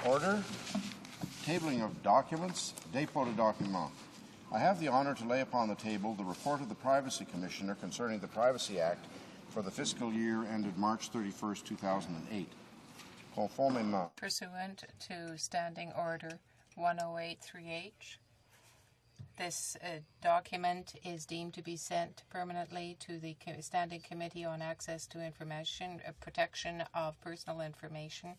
Order. Tabling of documents. Dépôt de documents. I have the honour to lay upon the table the report of the Privacy Commissioner concerning the Privacy Act for the fiscal year ended March 31st, 2008. Conformément. Pursuant to Standing Order 108-3H, this document is deemed to be sent permanently to the Standing Committee on Access to Information, Protection of Personal Information.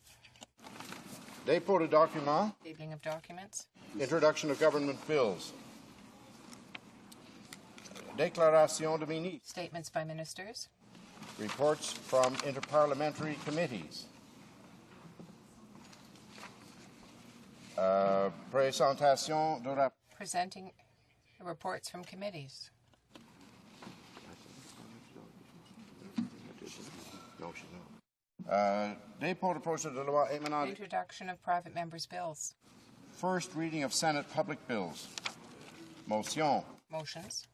Dépôt de documents. Tabling of documents. Introduction of government bills. Déclaration de ministres. Statements by ministers. Reports from interparliamentary committees. Présentation de rapport. Presenting reports from committees. No, she's not. Dépôt de projet de loi émanant. Introduction of private members' bills. First reading of Senate public bills. Motion. Motions.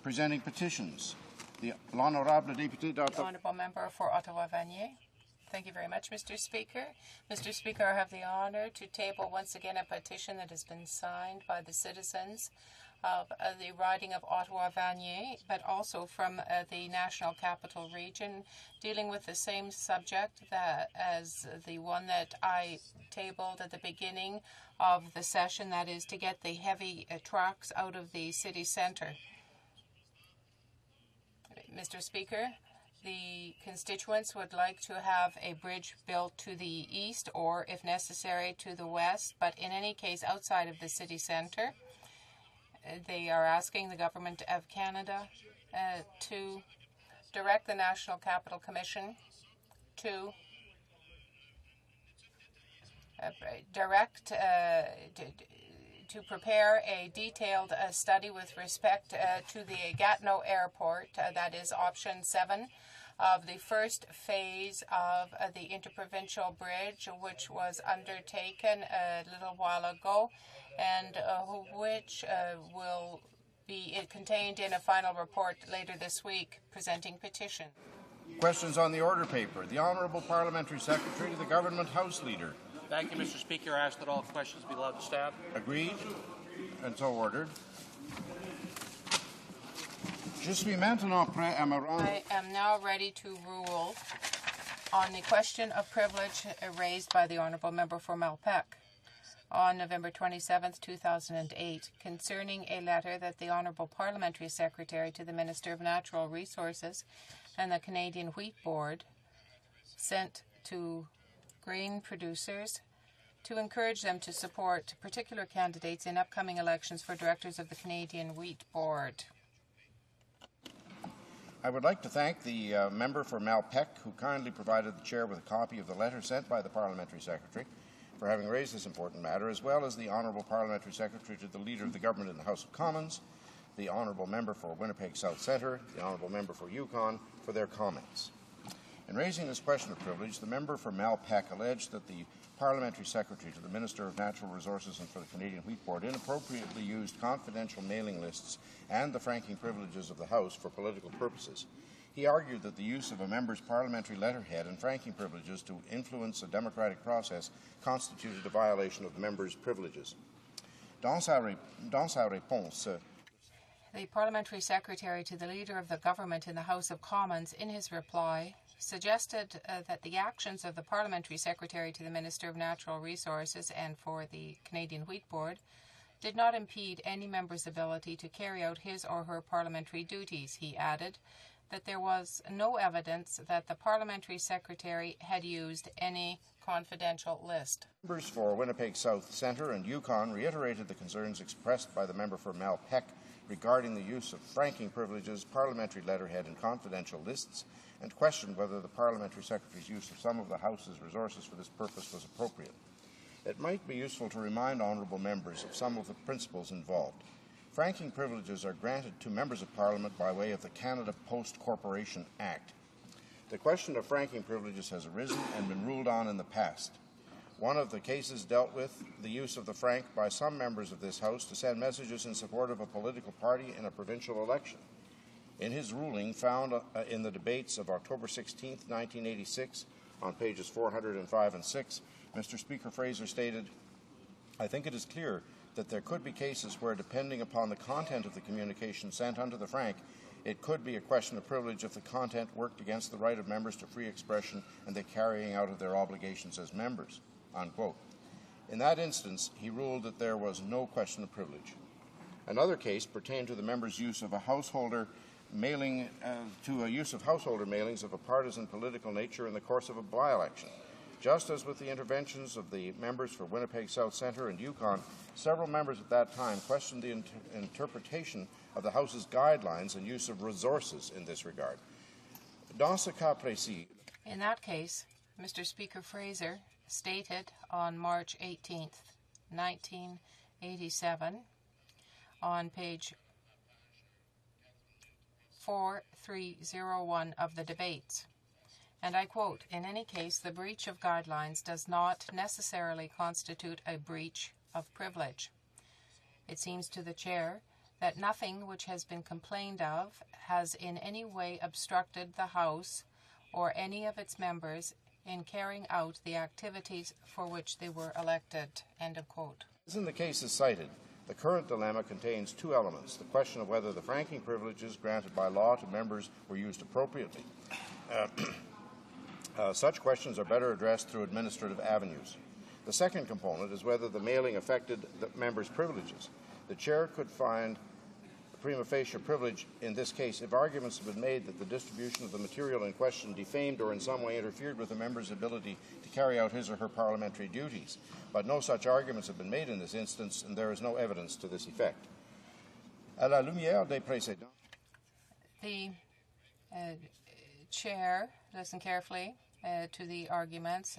Presenting petitions. L'honorable député The Honourable Member for Ottawa-Vanier. Thank you very much, Mr. Speaker. Mr. Speaker, I have the honour to table once again a petition that has been signed by the citizens of the riding of Ottawa-Vanier, but also from the National Capital Region, dealing with the same subject as the one that I tabled at the beginning of the session, that is to get the heavy trucks out of the city centre. Mr. Speaker, the constituents would like to have a bridge built to the east or, if necessary, to the west, but in any case outside of the city centre. They are asking the Government of Canada to direct the National Capital Commission to to prepare a detailed study with respect to the Gatineau Airport, that is option 7 of the first phase of the interprovincial bridge, which was undertaken a little while ago, and which will be contained in a final report later this week, presenting petition. Questions on the order paper. The Honourable Parliamentary Secretary to the Government House Leader. Thank you, Mr. Speaker. I ask that all questions be allowed to staff. Agreed, and so ordered. Je suis maintenant prêt à me rendre. I am now ready to rule on the question of privilege raised by the Honourable Member for Malpeque on November 27, 2008, concerning a letter that the Honourable Parliamentary Secretary to the Minister of Natural Resources and the Canadian Wheat Board sent to grain producers to encourage them to support particular candidates in upcoming elections for directors of the Canadian Wheat Board. I would like to thank the member for Malpeque, who kindly provided the chair with a copy of the letter sent by the Parliamentary Secretary for having raised this important matter, as well as the Honourable Parliamentary Secretary to the Leader of the Government in the House of Commons, the Honourable Member for Winnipeg South Centre, the Honourable Member for Yukon, for their comments. In raising this question of privilege, the member for Malpeque alleged that the Parliamentary Secretary to the Minister of Natural Resources and for the Canadian Wheat Board inappropriately used confidential mailing lists and the franking privileges of the House for political purposes. He argued that the use of a member's parliamentary letterhead and franking privileges to influence a democratic process constituted a violation of the member's privileges. Dans sa réponse, the Parliamentary Secretary to the Leader of the Government in the House of Commons, in his reply, suggested that the actions of the Parliamentary Secretary to the Minister of Natural Resources and for the Canadian Wheat Board did not impede any member's ability to carry out his or her parliamentary duties. He added that there was no evidence that the Parliamentary Secretary had used any confidential list. Members for Winnipeg South Centre and Yukon reiterated the concerns expressed by the member for Malpeque regarding the use of franking privileges, parliamentary letterhead and confidential lists, and questioned whether the Parliamentary Secretary's use of some of the House's resources for this purpose was appropriate. It might be useful to remind honourable members of some of the principles involved. Franking privileges are granted to members of Parliament by way of the Canada Post Corporation Act. The question of franking privileges has arisen and been ruled on in the past. One of the cases dealt with the use of the frank by some members of this House to send messages in support of a political party in a provincial election. In his ruling, found in the debates of October 16, 1986, on pages 405 and 6, Mr. Speaker Fraser stated, "I think it is clear that there could be cases where, depending upon the content of the communication sent unto the Frank, it could be a question of privilege if the content worked against the right of members to free expression and the carrying out of their obligations as members." Unquote. In that instance, he ruled that there was no question of privilege. Another case pertained to the member's use of a householder mailing use of householder mailings of a partisan political nature in the course of a by-election. Just as with the interventions of the members for Winnipeg South Centre and Yukon, several members at that time questioned the interpretation of the House's guidelines and use of resources in this regard. Dans ce cas précis, in that case, Mr. Speaker Fraser stated on March 18th, 1987, on page 4301 of the debates, and I quote, "In any case, the breach of guidelines does not necessarily constitute a breach of privilege. It seems to the Chair that nothing which has been complained of has in any way obstructed the House or any of its members in carrying out the activities for which they were elected." End of quote. As in the cases cited, the current dilemma contains two elements: the question of whether the franking privileges granted by law to members were used appropriately. Such questions are better addressed through administrative avenues. The second component is whether the mailing affected the members' privileges. The Chair could find prima facie privilege in this case if arguments have been made that the distribution of the material in question defamed or in some way interfered with the member's ability to carry out his or her parliamentary duties. But no such arguments have been made in this instance, and there is no evidence to this effect. À la lumière des précédents, the Chair listened carefully to the arguments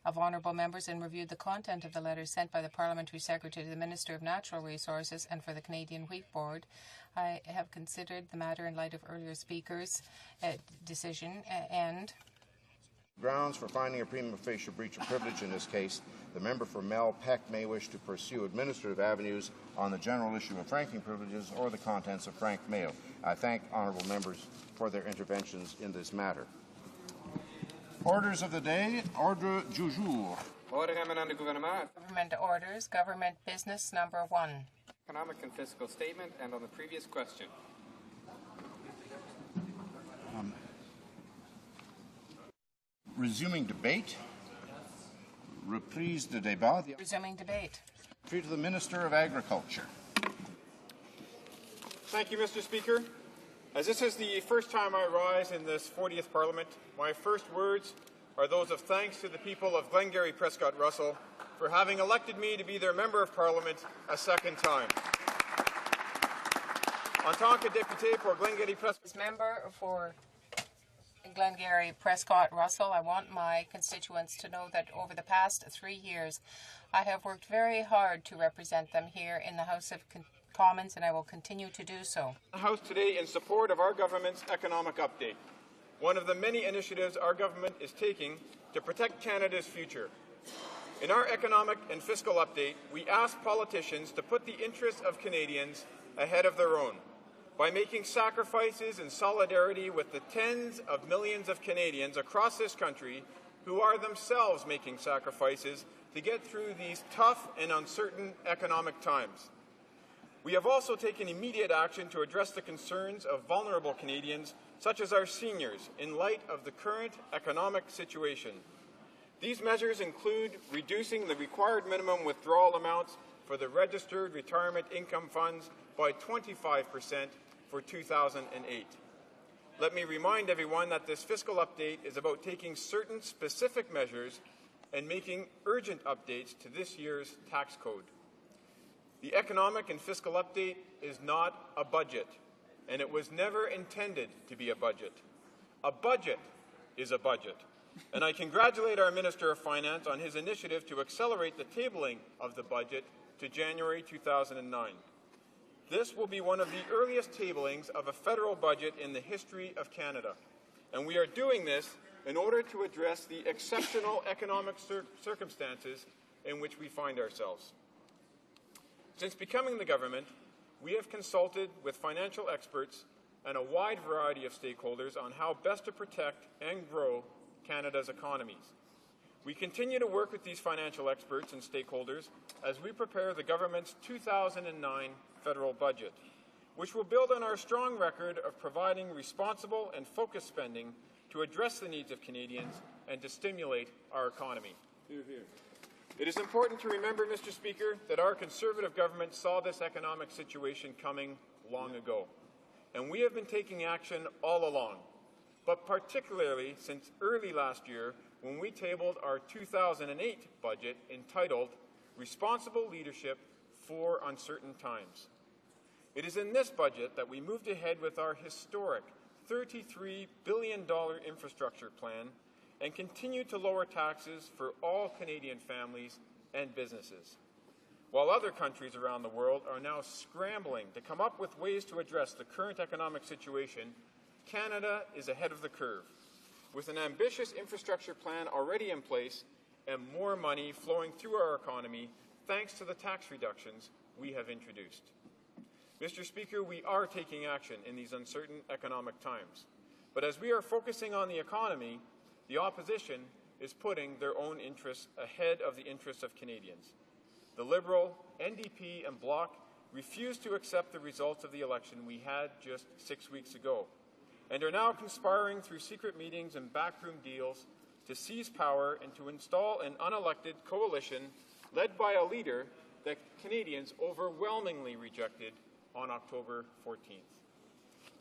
of honourable members and reviewed the content of the letters sent by the Parliamentary Secretary to the Minister of Natural Resources and for the Canadian Wheat Board. I have considered the matter in light of earlier speakers' decision and grounds for finding a prima facie breach of privilege in this case. The member for Mel Peck may wish to pursue administrative avenues on the general issue of franking privileges or the contents of franked mail. I thank honourable members for their interventions in this matter. Orders of the day. Ordre du jour. Order eminent du gouvernement. Government orders. Government business number 1. Economic and fiscal statement, and on the previous question. Resuming debate. Reprise de débat. Resuming debate. To the Minister of Agriculture. Thank you, Mr. Speaker. As this is the first time I rise in this 40th Parliament, my first words are those of thanks to the people of Glengarry Prescott Russell for having elected me to be their Member of Parliament a second time. En tant que député pour Glengarry Prescott, As member for Glengarry Prescott Russell, I want my constituents to know that over the past 3 years, I have worked very hard to represent them here in the House of Commons, and I will continue to do so. the House today in support of our government's economic update, one of the many initiatives our government is taking to protect Canada's future. In our economic and fiscal update, we ask politicians to put the interests of Canadians ahead of their own by making sacrifices in solidarity with the tens of millions of Canadians across this country who are themselves making sacrifices to get through these tough and uncertain economic times. We have also taken immediate action to address the concerns of vulnerable Canadians, such as our seniors, in light of the current economic situation. These measures include reducing the required minimum withdrawal amounts for the registered retirement income funds by 25% for 2008. Let me remind everyone that this fiscal update is about taking certain specific measures and making urgent updates to this year's tax code. The economic and fiscal update is not a budget, and it was never intended to be a budget. A budget is a budget, and I congratulate our Minister of Finance on his initiative to accelerate the tabling of the budget to January 2009. This will be one of the earliest tablings of a federal budget in the history of Canada, and we are doing this in order to address the exceptional economic circumstances in which we find ourselves. Since becoming the government, we have consulted with financial experts and a wide variety of stakeholders on how best to protect and grow Canada's economies. We continue to work with these financial experts and stakeholders as we prepare the government's 2009 federal budget, which will build on our strong record of providing responsible and focused spending to address the needs of Canadians and to stimulate our economy. It is important to remember, Mr. Speaker, that our Conservative government saw this economic situation coming long ago, and we have been taking action all along, but particularly since early last year when we tabled our 2008 budget entitled Responsible Leadership for Uncertain Times. It is in this budget that we moved ahead with our historic $33 billion infrastructure plan and continue to lower taxes for all Canadian families and businesses. While other countries around the world are now scrambling to come up with ways to address the current economic situation, Canada is ahead of the curve, with an ambitious infrastructure plan already in place and more money flowing through our economy thanks to the tax reductions we have introduced. Mr. Speaker, we are taking action in these uncertain economic times. But as we are focusing on the economy, the opposition is putting their own interests ahead of the interests of Canadians. The Liberal, NDP and Bloc refused to accept the results of the election we had just 6 weeks ago, and are now conspiring through secret meetings and backroom deals to seize power and to install an unelected coalition led by a leader that Canadians overwhelmingly rejected on October 14th.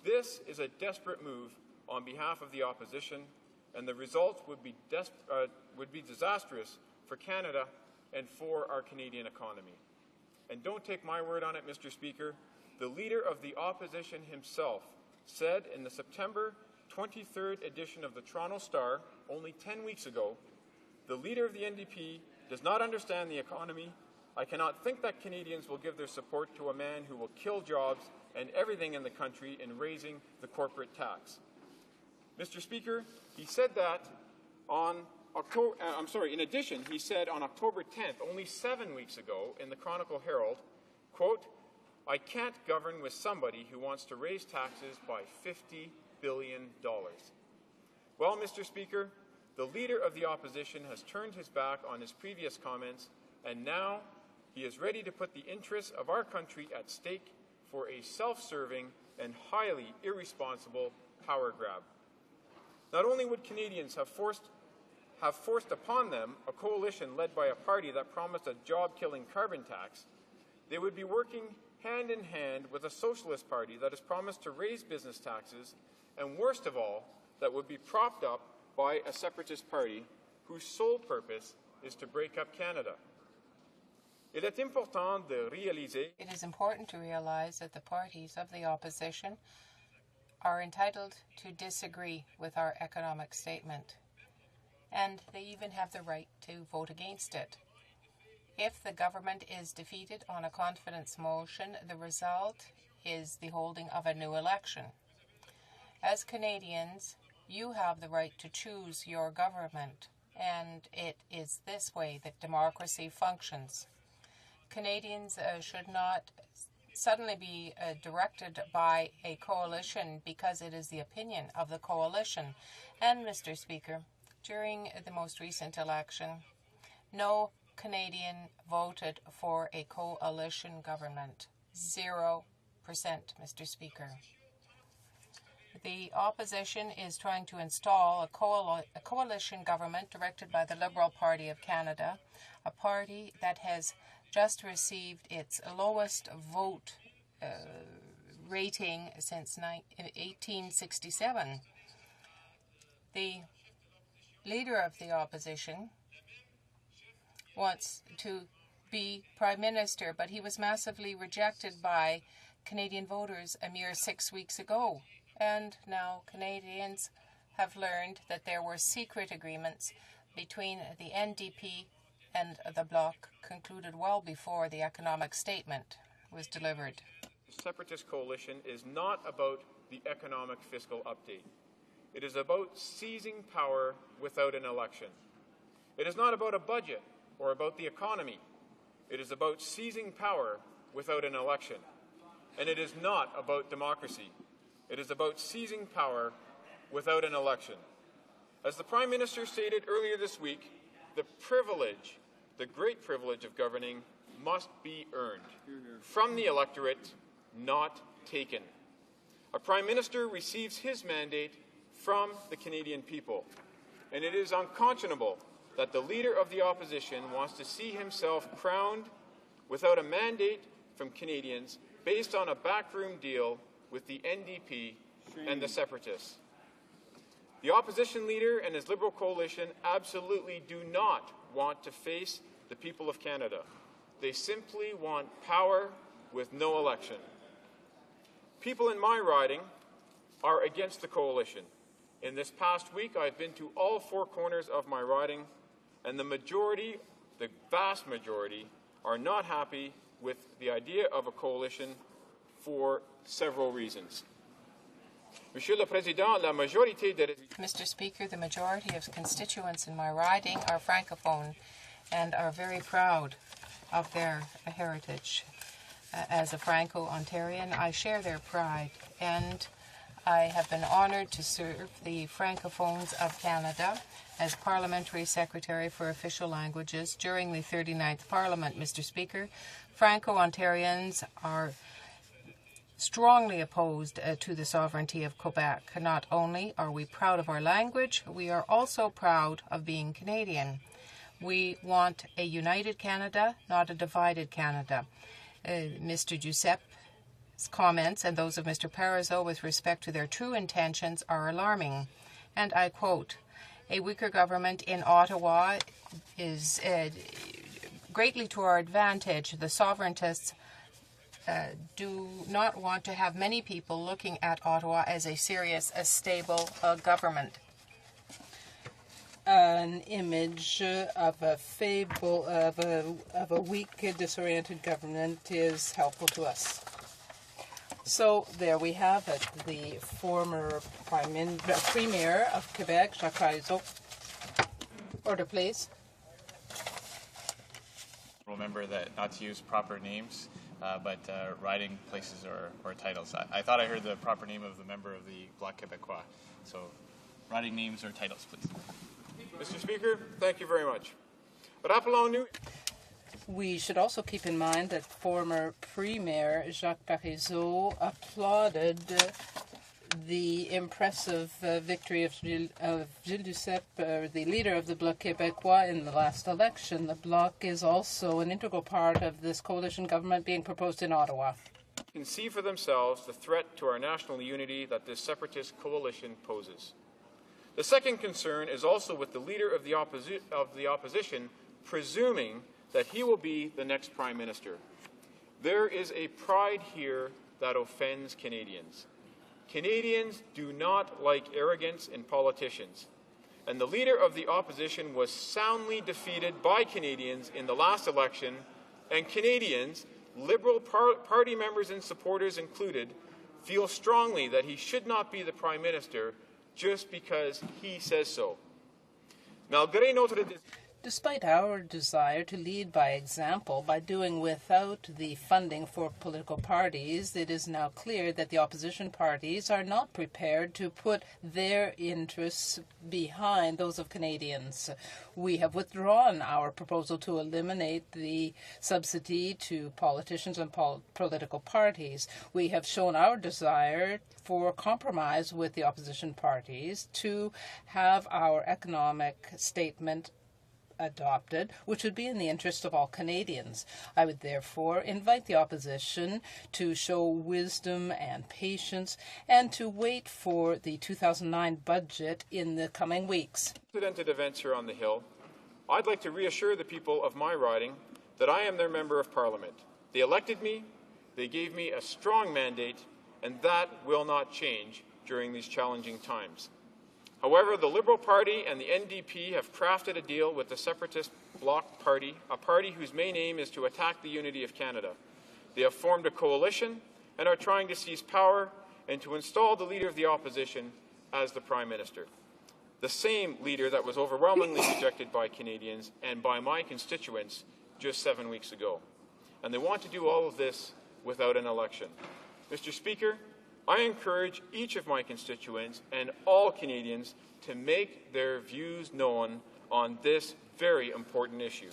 This is a desperate move on behalf of the opposition, and the result would be disastrous for Canada and for our Canadian economy. And don't take my word on it, Mr. Speaker. The Leader of the Opposition himself said in the September 23rd edition of the Toronto Star, only 10 weeks ago, the Leader of the NDP does not understand the economy. I cannot think that Canadians will give their support to a man who will kill jobs and everything in the country in raising the corporate tax. Mr. Speaker, he said that in addition, he said on October 10th, only 7 weeks ago, in the Chronicle Herald, quote, I can't govern with somebody who wants to raise taxes by $50 billion. Well, Mr. Speaker, the Leader of the Opposition has turned his back on his previous comments, and now he is ready to put the interests of our country at stake for a self-serving and highly irresponsible power grab. Not only would Canadians have forced upon them a coalition led by a party that promised a job-killing carbon tax, they would be working hand in hand with a socialist party that has promised to raise business taxes, and worst of all, that would be propped up by a separatist party whose sole purpose is to break up Canada. It is important to realize that the parties of the opposition are entitled to disagree with our economic statement, and they even have the right to vote against it. If the government is defeated on a confidence motion, the result is the holding of a new election. As Canadians, you have the right to choose your government, and it is this way that democracy functions. Canadians should not suddenly be directed by a coalition because it is the opinion of the coalition. And, Mr. Speaker, during the most recent election, no Canadian voted for a coalition government. 0%, Mr. Speaker. The opposition is trying to install a coalition government directed by the Liberal Party of Canada, a party that has just received its lowest vote rating since 1867. The Leader of the Opposition wants to be Prime Minister, but he was massively rejected by Canadian voters a mere 6 weeks ago. And now Canadians have learned that there were secret agreements between the NDP and the Bloc concluded well before the economic statement was delivered. The separatist coalition is not about the economic fiscal update. It is about seizing power without an election. It is not about a budget or about the economy. It is about seizing power without an election. And it is not about democracy. It is about seizing power without an election. As the Prime Minister stated earlier this week, the privilege, the great privilege of governing must be earned from the electorate, not taken. A Prime Minister receives his mandate from the Canadian people, and it is unconscionable that the Leader of the Opposition wants to see himself crowned without a mandate from Canadians based on a backroom deal with the NDP and the Separatists. The Opposition Leader and his Liberal coalition absolutely do not want to face the people of Canada. They simply want power with no election. People in my riding are against the coalition. In this past week, I've been to all four corners of my riding, and the majority, the vast majority, are not happy with the idea of a coalition for several reasons. Monsieur le Président, la majorité des Mr. Speaker, the majority of constituents in my riding are Francophone and are very proud of their heritage. As a Franco-Ontarian, I share their pride, and I have been honoured to serve the Francophones of Canada as Parliamentary Secretary for Official Languages during the 39th Parliament. Mr. Speaker, Franco-Ontarians are strongly opposed to the sovereignty of Quebec. Not only are we proud of our language, we are also proud of being Canadian. We want a united Canada, not a divided Canada. Mr. Giuseppe's comments and those of Mr. Parizeau with respect to their true intentions are alarming. And I quote, "A weaker government in Ottawa is greatly to our advantage. The sovereigntists do not want to have many people looking at Ottawa as a serious, a stable government." An image of a fable of a weak, disoriented government is helpful to us. So there we have it. The former Premier of Quebec, Jacques Parizeau. Order, please. Remember that not to use proper names, but riding places or titles. I thought I heard the proper name of the member of the Bloc Québécois. So riding names or titles, please. Mr. Speaker, thank you very much. Rappelons-nous. We should also keep in mind that former Premier Jacques Parizeau applauded the impressive victory of Gilles Duceppe, the leader of the Bloc Québécois, in the last election. The Bloc is also an integral part of this coalition government being proposed in Ottawa. Can see for themselves the threat to our national unity that this separatist coalition poses. The second concern is also with the leader of the opposition presuming that he will be the next Prime Minister. There is a pride here that offends Canadians. Canadians do not like arrogance in politicians, and the leader of the opposition was soundly defeated by Canadians in the last election, and Canadians, Liberal Party members and supporters included, feel strongly that he should not be the Prime Minister just because he says so. Malgré notre Despite our desire to lead by example by doing without the funding for political parties, it is now clear that the opposition parties are not prepared to put their interests behind those of Canadians. We have withdrawn our proposal to eliminate the subsidy to politicians and political parties. We have shown our desire for compromise with the opposition parties to have our economic statement adopted, which would be in the interest of all Canadians. I would therefore invite the opposition to show wisdom and patience and to wait for the 2009 budget in the coming weeks. Unprecedented events here on the Hill, I'd like to reassure the people of my riding that I am their Member of Parliament. They elected me, they gave me a strong mandate, and that will not change during these challenging times. However, the Liberal Party and the NDP have crafted a deal with the Separatist Bloc Party, a party whose main aim is to attack the unity of Canada. They have formed a coalition and are trying to seize power and to install the Leader of the Opposition as the Prime Minister. The same leader that was overwhelmingly rejected by Canadians and by my constituents just 7 weeks ago. And they want to do all of this without an election. Mr. Speaker, I encourage each of my constituents and all Canadians to make their views known on this very important issue.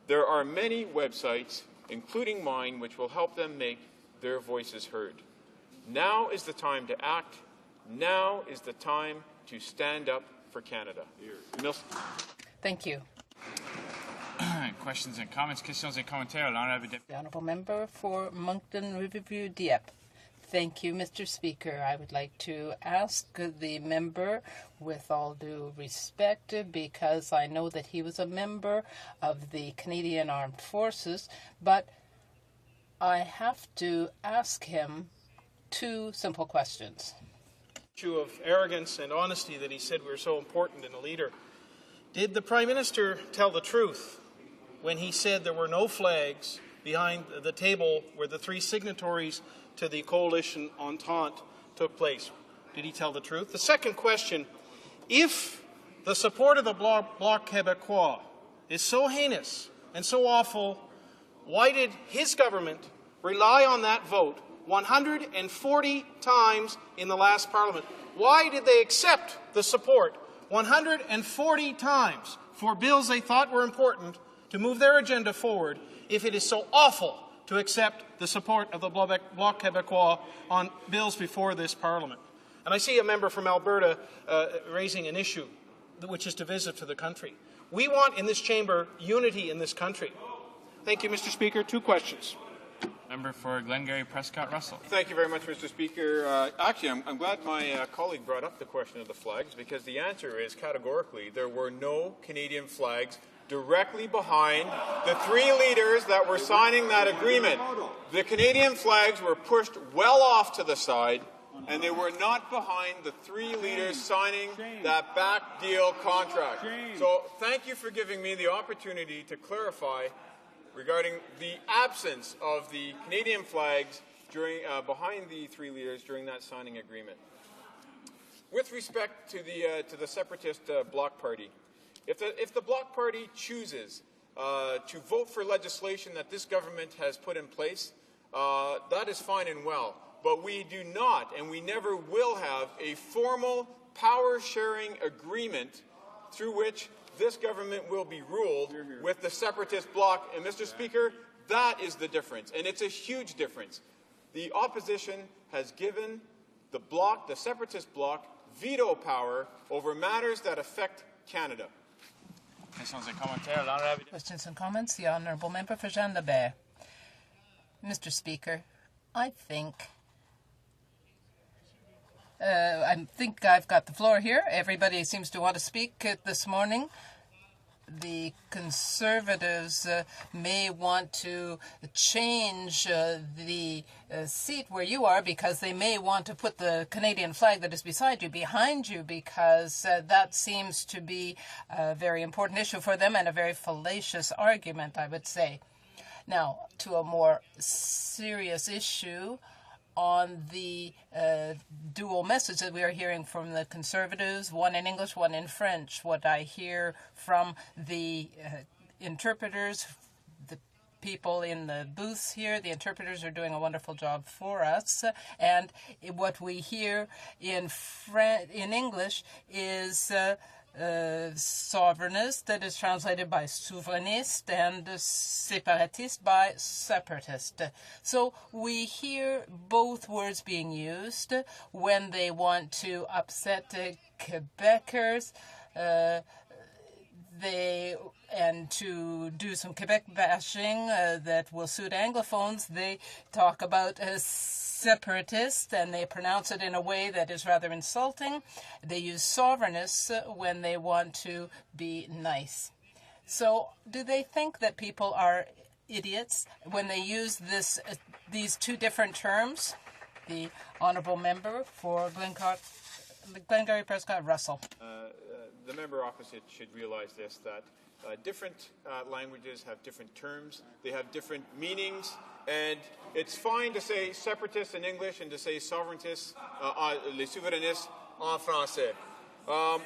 There are many websites, including mine, which will help them make their voices heard. Now is the time to act. Now is the time to stand up for Canada. Thank you. Questions and comments. Questions et commentaires. L'honorable député. The Honourable Member for Moncton Riverview Dieppe. Thank you, Mr. Speaker. I would like to ask the member, with all due respect, because I know that he was a member of the Canadian Armed Forces, but I have to ask him two simple questions. Issue of arrogance and honesty that he said were so important in a leader. Did the Prime Minister tell the truth when he said there were no flags behind the table where the three signatories to the coalition entente took place? Did he tell the truth? The second question, if the support of the Bloc Québécois is so heinous and so awful, why did his government rely on that vote 140 times in the last Parliament? Why did they accept the support 140 times for bills they thought were important to move their agenda forward if it is so awful to accept the support of the Bloc Québécois on bills before this Parliament? And I see a member from Alberta raising an issue which is divisive to the country. We want in this chamber unity in this country. Thank you, Mr. Speaker. Two questions. Member for Glengarry Prescott Russell. Thank you very much, Mr. Speaker. Actually, I'm glad my colleague brought up the question of the flags, because the answer is categorically there were no Canadian flags directly behind the three leaders that were signing that agreement. The Canadian flags were pushed well off to the side, and they were not behind the three leaders signing that back deal contract. So thank you for giving me the opportunity to clarify regarding the absence of the Canadian flags during, behind the three leaders during that signing agreement. With respect to the separatist Bloc Party, if the Bloc Party chooses to vote for legislation that this government has put in place, that is fine and well. But we do not, and we never will have, a formal power-sharing agreement through which this government will be ruled with the separatist bloc. And, Mr. Speaker, that is the difference, and it's a huge difference. The opposition has given the bloc, the separatist bloc, veto power over matters that affect Canada. Questions et commentaires. L'honorable. Questions and comments. The Honourable Member for Jean Lebert. Mr. Speaker, I think I've got the floor here. Everybody seems to want to speak this morning. The Conservatives may want to change the seat where you are, because they may want to put the Canadian flag that is beside you behind you, because that seems to be a very important issue for them and a very fallacious argument, I would say. Now, to a more serious issue, on the dual message that we are hearing from the Conservatives, one in English, one in French. What I hear from the interpreters, the people in the booths here, the interpreters are doing a wonderful job for us. And what we hear in English is sovereignist, that is translated by souverainiste, and separatiste by separatist. So we hear both words being used when they want to upset Quebecers, and to do some Quebec bashing that will suit Anglophones. They talk about separatist, and they pronounce it in a way that is rather insulting. They use sovereignists when they want to be nice. So do they think that people are idiots when they use these two different terms? The Honourable Member for Glengarry Prescott Russell. The member opposite should realize this, that different languages have different terms, they have different meanings, and it's fine to say separatists in English and to say sovereigntists, les souverainistes en français.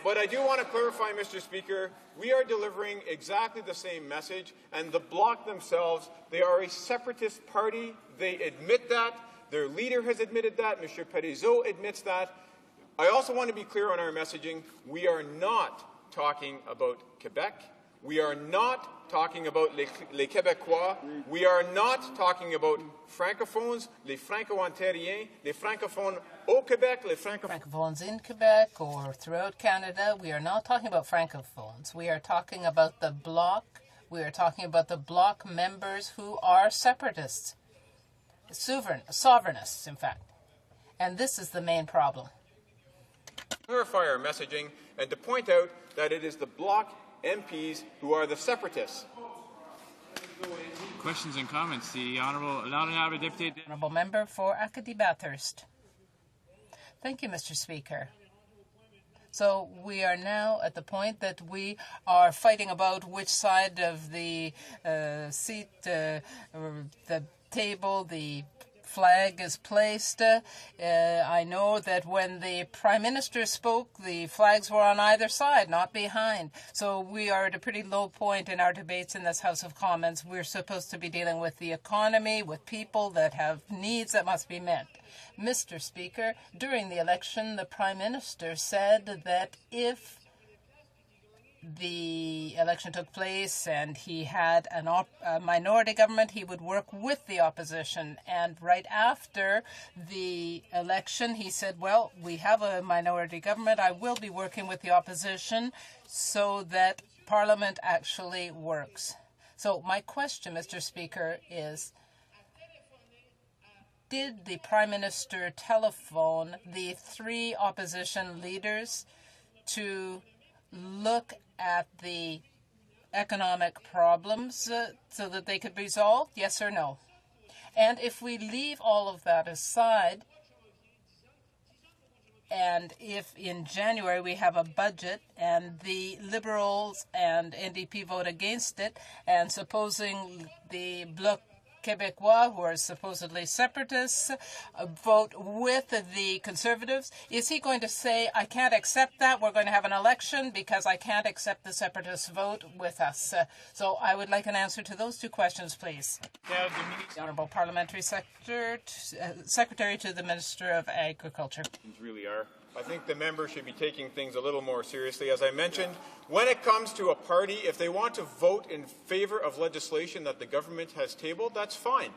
But I do want to clarify, Mr. Speaker, we are delivering exactly the same message, and the Bloc themselves, they are a separatist party, they admit that. Their leader has admitted that. Mr. Parizeau admits that. I also want to be clear on our messaging. We are not talking about Quebec. We are not talking about les Québécois. We are not talking about francophones, les franco-ontariens, les francophones au Québec, les francophones in Quebec or throughout Canada. We are not talking about francophones. We are talking about the Bloc. We are talking about the Bloc members who are separatists, sovereignists, in fact. And this is the main problem. Clarify our messaging and to point out that it is the Bloc MPs who are the separatists. Questions and comments. The Honourable Deputy. Honourable Member for Acadie Bathurst. Thank you, Mr. Speaker. So we are now at the point that we are fighting about which side of the seat, the table, the flag is placed. I know that when the Prime Minister spoke, the flags were on either side, not behind. So we are at a pretty low point in our debates in this House of Commons. We're supposed to be dealing with the economy, with people that have needs that must be met. Mr. Speaker, during the election, the Prime Minister said that if the election took place and he had a minority government, he would work with the opposition. And right after the election, he said, well, we have a minority government. I will be working with the opposition so that Parliament actually works. So my question, Mr. Speaker, is, did the Prime Minister telephone the three opposition leaders to look at the economic problems so that they could be resolved? Yes or no? And if we leave all of that aside, and if in January we have a budget and the Liberals and NDP vote against it, and supposing the Bloc Québécois, who are supposedly separatists, vote with the Conservatives, is he going to say, I can't accept that, we're going to have an election because I can't accept the separatists' vote with us? So I would like an answer to those two questions, please. The Honourable Parliamentary Secretary to the Minister of Agriculture. Really are. I think the member should be taking things a little more seriously. As I mentioned, when it comes to a party, if they want to vote in favor of legislation that the government has tabled, that's fine.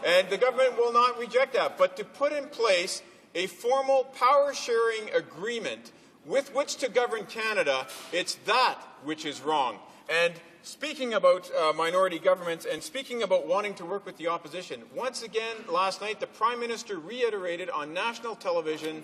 And the government will not reject that. But to put in place a formal power-sharing agreement with which to govern Canada, it's that which is wrong. And speaking about minority governments and speaking about wanting to work with the opposition, once again last night the Prime Minister reiterated on national television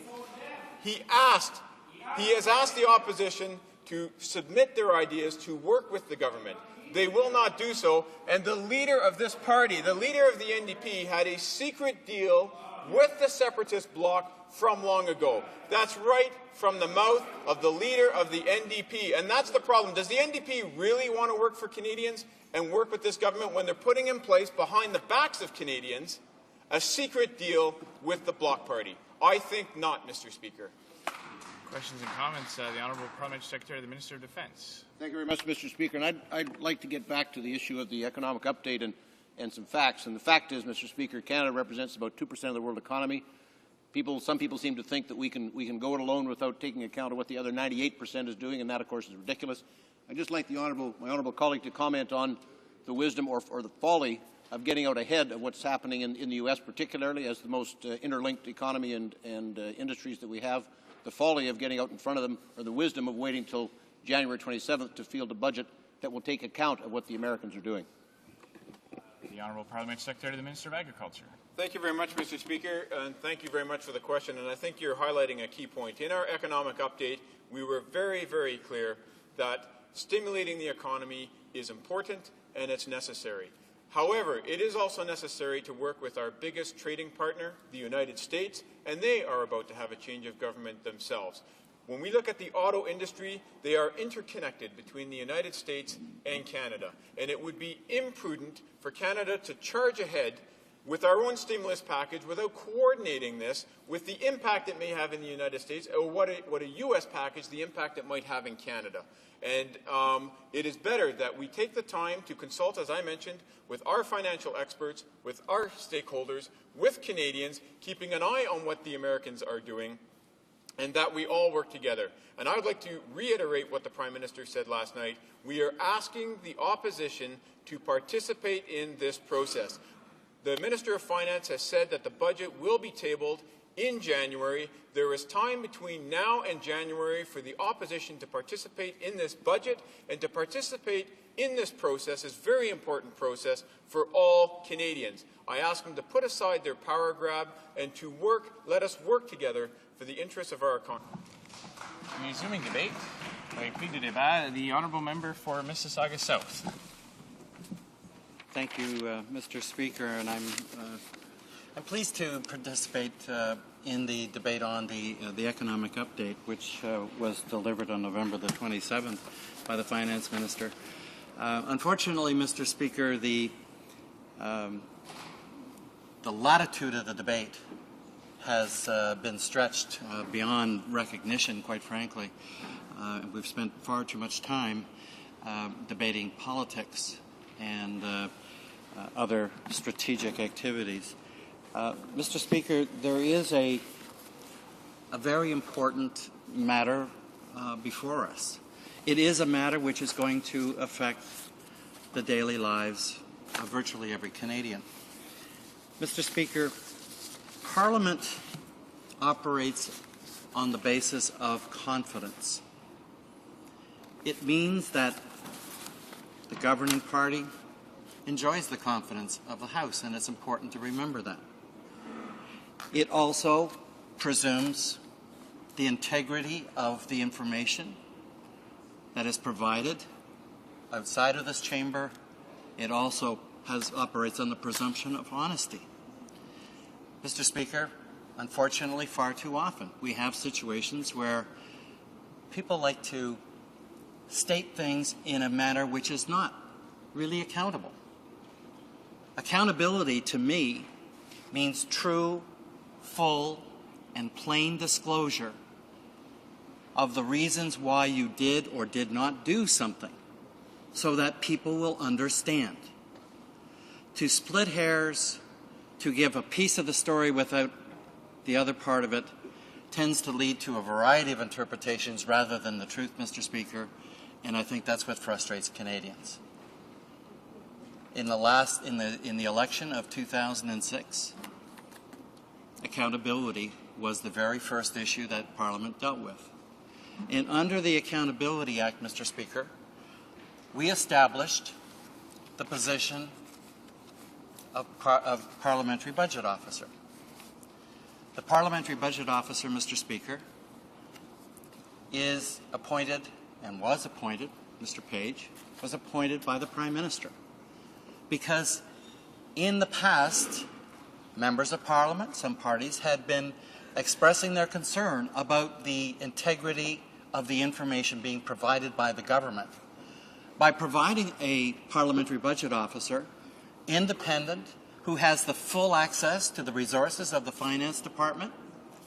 he has asked the opposition to submit their ideas to work with the government. They will not do so, and the leader of this party, the leader of the NDP, had a secret deal with the separatist bloc from long ago. That's right from the mouth of the leader of the NDP, and that's the problem. Does the NDP really want to work for Canadians and work with this government when they're putting in place, behind the backs of Canadians, a secret deal with the Bloc Party? I think not, Mr. Speaker. Questions and comments. The Honourable Parliamentary Secretary, the Minister of Defence. Thank you very much, Mr. Speaker. And I'd like to get back to the issue of the economic update and some facts. And the fact is, Mr. Speaker, Canada represents about 2% of the world economy. Some people seem to think that we can go it alone without taking account of what the other 98% is doing, and that, of course, is ridiculous. I'd just like my honourable colleague to comment on the wisdom or the folly of getting out ahead of what's happening in the U.S., particularly as the most interlinked economy and industries that we have. The folly of getting out in front of them, or the wisdom of waiting until January 27th to field a budget that will take account of what the Americans are doing. The Honourable Parliamentary Secretary to the Minister of Agriculture. Thank you very much, Mr. Speaker, and thank you very much for the question. And I think you're highlighting a key point. In our economic update, we were very, very clear that stimulating the economy is important and it's necessary. However, it is also necessary to work with our biggest trading partner, the United States, and they are about to have a change of government themselves. When we look at the auto industry, they are interconnected between the United States and Canada, and it would be imprudent for Canada to charge ahead with our own stimulus package without coordinating this with the impact it may have in the United States, or what a U.S. package, the impact it might have in Canada. And it is better that we take the time to consult, as I mentioned, with our financial experts, with our stakeholders, with Canadians, keeping an eye on what the Americans are doing, and that we all work together. And I would like to reiterate what the Prime Minister said last night. We are asking the opposition to participate in this process. The Minister of Finance has said that the budget will be tabled in January. There is time between now and January for the opposition to participate in this budget and to participate in this process, this very important process for all Canadians. I ask them to put aside their power grab and to let us work together for the interests of our economy. Resuming debate. Puis de débat, the honourable member for Mississauga South. Thank you, Mr. Speaker, and I'm pleased to participate in the debate on the economic update, which was delivered on November the 27th by the Finance Minister. Unfortunately, Mr. Speaker, the latitude of the debate has been stretched beyond recognition, quite frankly. We've spent far too much time debating politics and other strategic activities. Mr. Speaker, there is a very important matter before us. It is a matter which is going to affect the daily lives of virtually every Canadian. Mr. Speaker, Parliament operates on the basis of confidence. It means that the governing party enjoys the confidence of the House, and it's important to remember that. It also presumes the integrity of the information that is provided outside of this chamber. It also operates on the presumption of honesty. Mr. Speaker, unfortunately, far too often we have situations where people like to state things in a manner which is not really accountable. Accountability, to me, means true, full, and plain disclosure of the reasons why you did or did not do something, so that people will understand. To split hairs, to give a piece of the story without the other part of it, tends to lead to a variety of interpretations rather than the truth, Mr. Speaker, and I think that's what frustrates Canadians. In the election of 2006, accountability was the very first issue that Parliament dealt with. And under the Accountability Act, Mr. Speaker, we established the position of Parliamentary Budget Officer. The Parliamentary Budget Officer, Mr. Speaker, is appointed and was appointed, Mr. Page, was appointed by the Prime Minister. Because in the past, members of Parliament, some parties, had been expressing their concern about the integrity of the information being provided by the government. By providing a Parliamentary Budget Officer, independent, who has the full access to the resources of the Finance Department,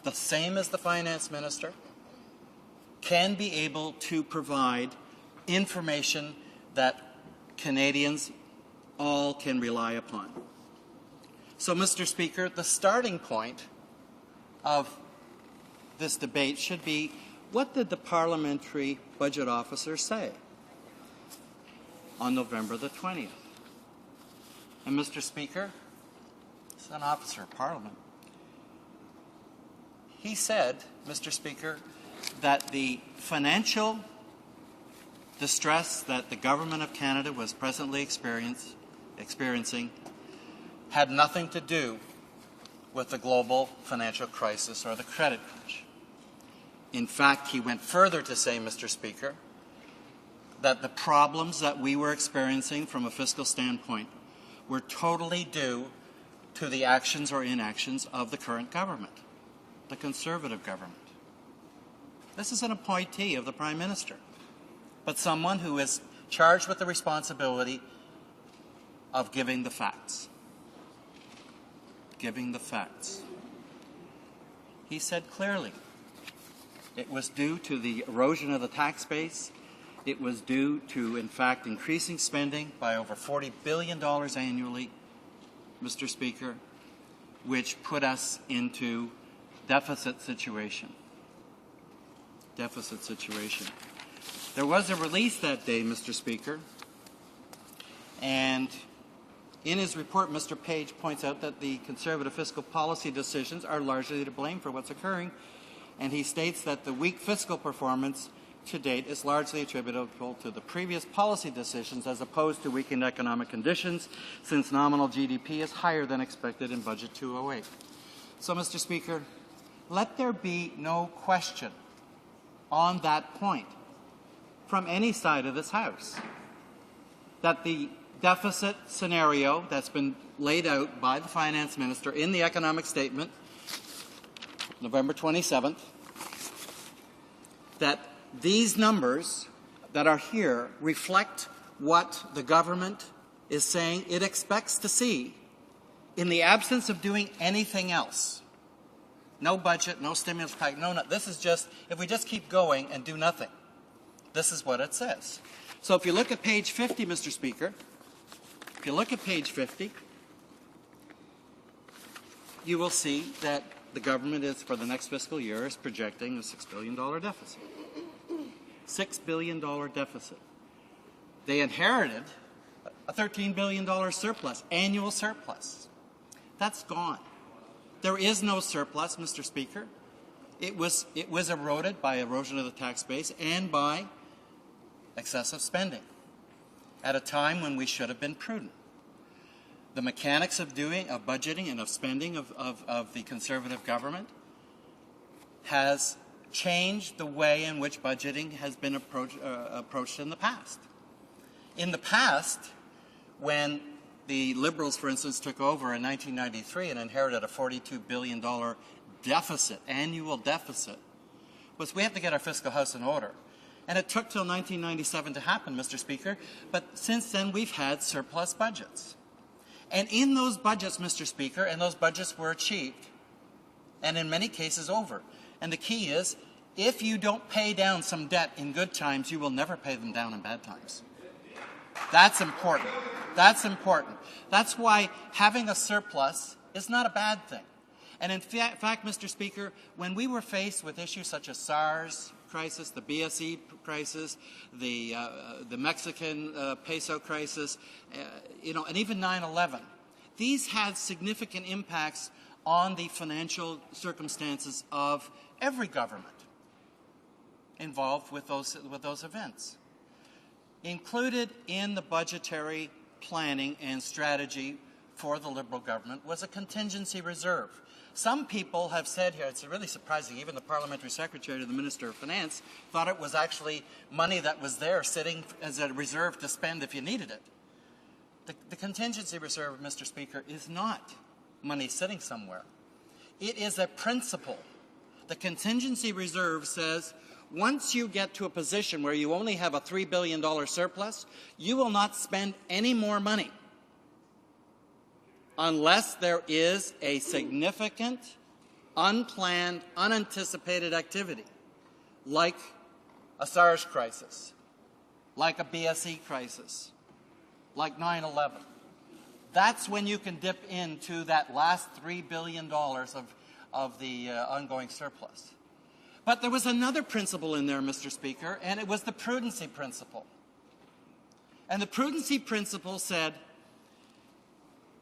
the same as the Finance Minister, can be able to provide information that Canadians all can rely upon. So, Mr. Speaker, the starting point of this debate should be, what did the Parliamentary Budget Officer say on November the 20th? And, Mr. Speaker, as an officer of Parliament, he said, Mr. Speaker, that the financial distress that the Government of Canada was presently experiencing had nothing to do with the global financial crisis or the credit crunch. In fact, he went further to say, Mr. Speaker, that the problems that we were experiencing from a fiscal standpoint were totally due to the actions or inactions of the current government, the Conservative government. This is an appointee of the Prime Minister, but someone who is charged with the responsibility of giving the facts. giving the facts. He said clearly it was due to the erosion of the tax base. It was due to, in fact, increasing spending by over $40 billion annually, Mr. Speaker, which put us into deficit situation. Deficit situation. There was a release that day, Mr. Speaker, and in his report, Mr. Page points out that the Conservative fiscal policy decisions are largely to blame for what's occurring, and he states that the weak fiscal performance to date is largely attributable to the previous policy decisions as opposed to weakened economic conditions, since nominal GDP is higher than expected in Budget 208. So, Mr. Speaker, let there be no question on that point from any side of this House that the deficit scenario that's been laid out by the Finance Minister in the economic statement, November 27th, that these numbers that are here reflect what the government is saying it expects to see in the absence of doing anything else. No budget, no stimulus package, no. This is just, if we just keep going and do nothing, this is what it says. So if you look at page 50, Mr. Speaker, if you look at page 50, you will see that the government is, for the next fiscal year, is projecting a $6 billion deficit. $6 billion deficit. They inherited a $13 billion surplus, annual surplus. That's gone. There is no surplus, Mr. Speaker. It was eroded by erosion of the tax base and by excessive spending at a time when we should have been prudent. The mechanics of budgeting and of spending of the Conservative government has changed the way in which budgeting has been approached in the past. In the past, when the Liberals, for instance, took over in 1993 and inherited a $42 billion deficit, annual deficit, was we have to get our fiscal house in order. And it took till 1997 to happen, Mr. Speaker, but since then we've had surplus budgets. And in those budgets, Mr. Speaker, and those budgets were achieved, and in many cases over. And the key is, if you don't pay down some debt in good times, you will never pay them down in bad times. That's important. That's important. That's why having a surplus is not a bad thing. And in fact, Mr. Speaker, when we were faced with issues such as SARS crisis, the BSE crisis, the Mexican peso crisis, and even 9/11, these had significant impacts on the financial circumstances of every government involved with those events. Included in the budgetary planning and strategy for the Liberal government was a contingency reserve. Some people have said here, it's really surprising, even the Parliamentary Secretary to the Minister of Finance thought it was actually money that was there sitting as a reserve to spend if you needed it. The contingency reserve, Mr. Speaker, is not money sitting somewhere. It is a principle. The contingency reserve says once you get to a position where you only have a $3 billion surplus, you will not spend any more money unless there is a significant, unplanned, unanticipated activity, like a SARS crisis, like a BSE crisis, like 9/11. That's when you can dip into that last $3 billion of the ongoing surplus. But there was another principle in there, Mr. Speaker, and it was the prudency principle. And the prudency principle said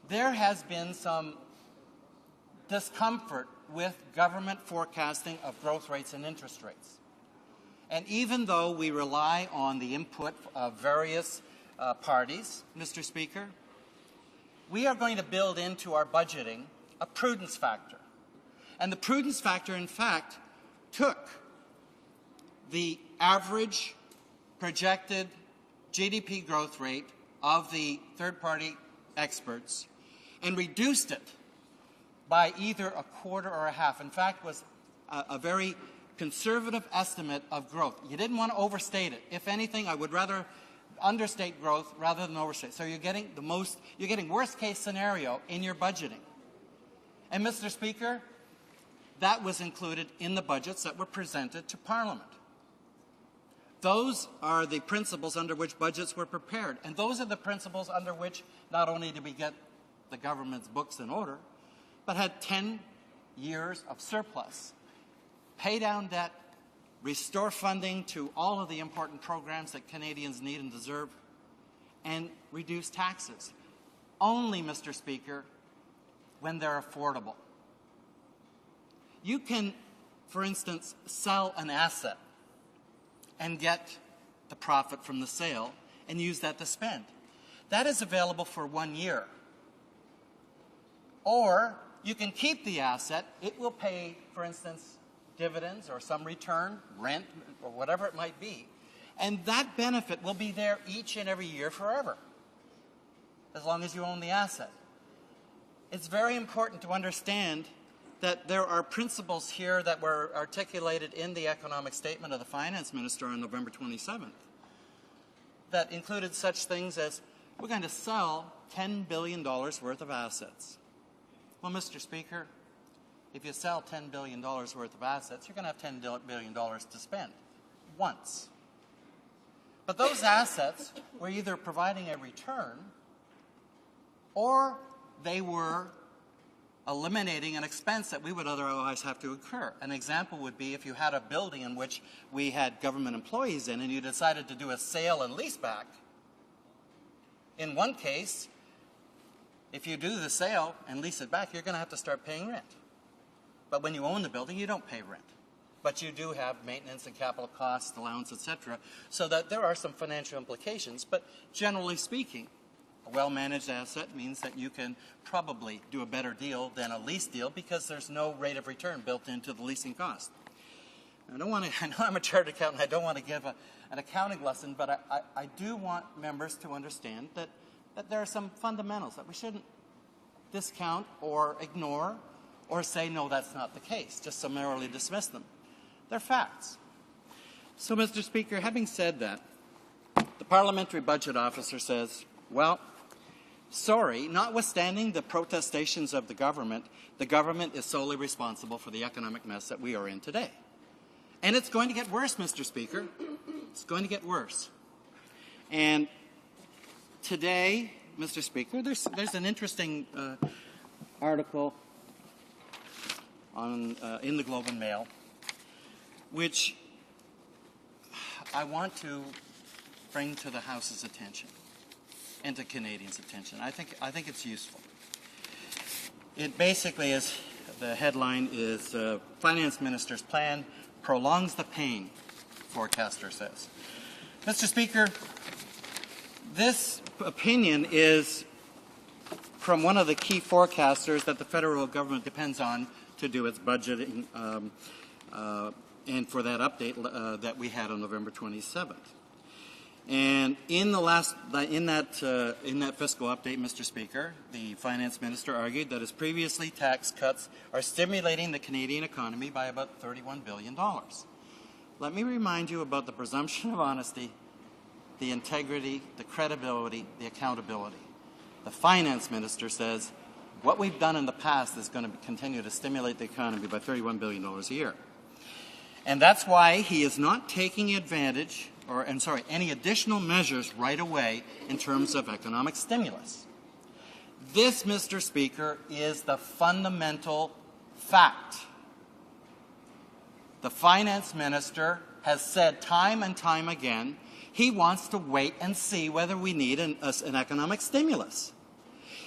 there has been some discomfort with government forecasting of growth rates and interest rates. And even though we rely on the input of various parties, Mr. Speaker, we are going to build into our budgeting a prudence factor. And the prudence factor, in fact, took the average projected GDP growth rate of the third-party experts and reduced it by either a quarter or a half. In fact, was a very conservative estimate of growth. You didn't want to overstate it. If anything, I would rather understate growth rather than overstate. So you're getting worst case scenario in your budgeting. And, Mr. Speaker, that was included in the budgets that were presented to Parliament. Those are the principles under which budgets were prepared. And those are the principles under which not only did we get the government's books in order, but had 10 years of surplus, pay down debt, restore funding to all of the important programs that Canadians need and deserve, and reduce taxes. Only, Mr. Speaker, when they're affordable. You can, for instance, sell an asset and get the profit from the sale and use that to spend. That is available for 1 year. Or you can keep the asset. It will pay, for instance, dividends or some return, rent, or whatever it might be. And that benefit will be there each and every year forever, as long as you own the asset. It's very important to understand that there are principles here that were articulated in the economic statement of the Finance Minister on November 27th that included such things as, we're going to sell $10 billion worth of assets. Well, Mr. Speaker, if you sell $10 billion worth of assets, you're going to have $10 billion to spend once. But those assets were either providing a return or they were eliminating an expense that we would otherwise have to incur. An example would be if you had a building in which we had government employees in and you decided to do a sale and lease back. In one case, if you do the sale and lease it back, you're going to have to start paying rent. But when you own the building, you don't pay rent. But you do have maintenance and capital costs, allowance, etc., so that there are some financial implications. But generally speaking, a well-managed asset means that you can probably do a better deal than a lease deal because there's no rate of return built into the leasing cost. I know I'm a chartered accountant. I don't want to give an accounting lesson, but I do want members to understand that there are some fundamentals that we shouldn't discount or ignore or say, no, that's not the case, just summarily dismiss them. They're facts. So, Mr. Speaker, having said that, the Parliamentary Budget Officer says, well, sorry, notwithstanding the protestations of the government is solely responsible for the economic mess that we are in today. And it's going to get worse, Mr. Speaker. It's going to get worse. And today, Mr. Speaker, there's an interesting article on in the Globe and Mail, which I want to bring to the House's attention and to Canadians' attention. I think it's useful. It basically is, the headline is Finance Minister's Plan Prolongs the Pain, forecaster says. Mr. Speaker, this opinion is from one of the key forecasters that the federal government depends on to do its budgeting and for that update that we had on November 27th. And in that fiscal update, Mr. Speaker, the Finance Minister argued that his previously tax cuts are stimulating the Canadian economy by about $31 billion. Let me remind you about the presumption of honesty, the integrity, the credibility, the accountability. The Finance Minister says what we've done in the past is going to continue to stimulate the economy by $31 billion a year. And that's why he is not taking advantage any additional measures right away in terms of economic stimulus. This, Mr. Speaker, is the fundamental fact. The Finance Minister has said time and time again he wants to wait and see whether we need an economic stimulus.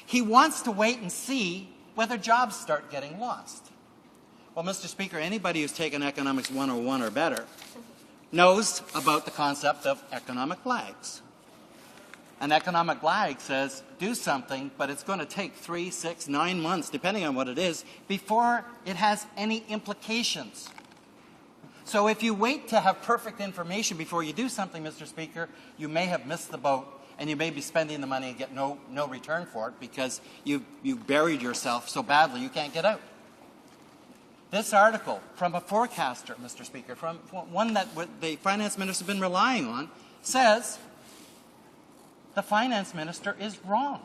He wants to wait and see whether jobs start getting lost. Well, Mr. Speaker, anybody who's taken Economics 101 or better knows about the concept of economic lags. An economic lag says do something, but it's going to take 3, 6, 9 months, depending on what it is, before it has any implications. So if you wait to have perfect information before you do something, Mr. Speaker, you may have missed the boat and you may be spending the money and get no return for it because you buried yourself so badly you can't get out. This article from a forecaster, Mr. Speaker, from one that the Finance Minister has been relying on, says the Finance Minister is wrong.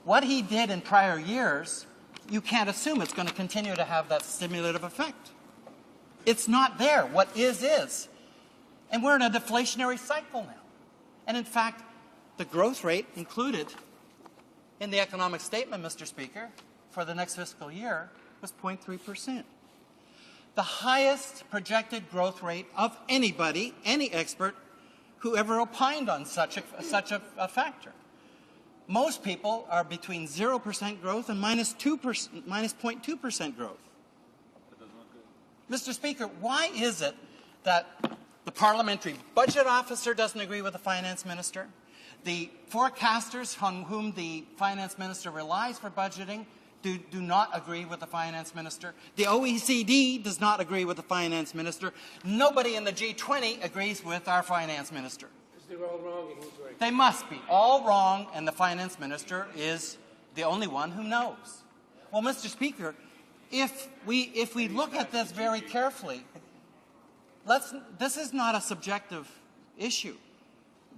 What he did in prior years you can't assume it's going to continue to have that stimulative effect. It's not there. What is. And we're in a deflationary cycle now. And in fact, the growth rate included in the economic statement, Mr. Speaker, for the next fiscal year was 0.3%. The highest projected growth rate of anybody, any expert, who ever opined on such a factor. Most people are between 0% growth and minus 0.2% growth. Mr. Speaker, why is it that the parliamentary budget officer doesn't agree with the finance minister? The forecasters on whom the finance minister relies for budgeting do not agree with the finance minister. The OECD does not agree with the finance minister. Nobody in the G20 agrees with our finance minister. They're all wrong and who's right? They must be all wrong, and the finance minister is the only one who knows. Well, Mr. Speaker, if we look at this very carefully, this is not a subjective issue.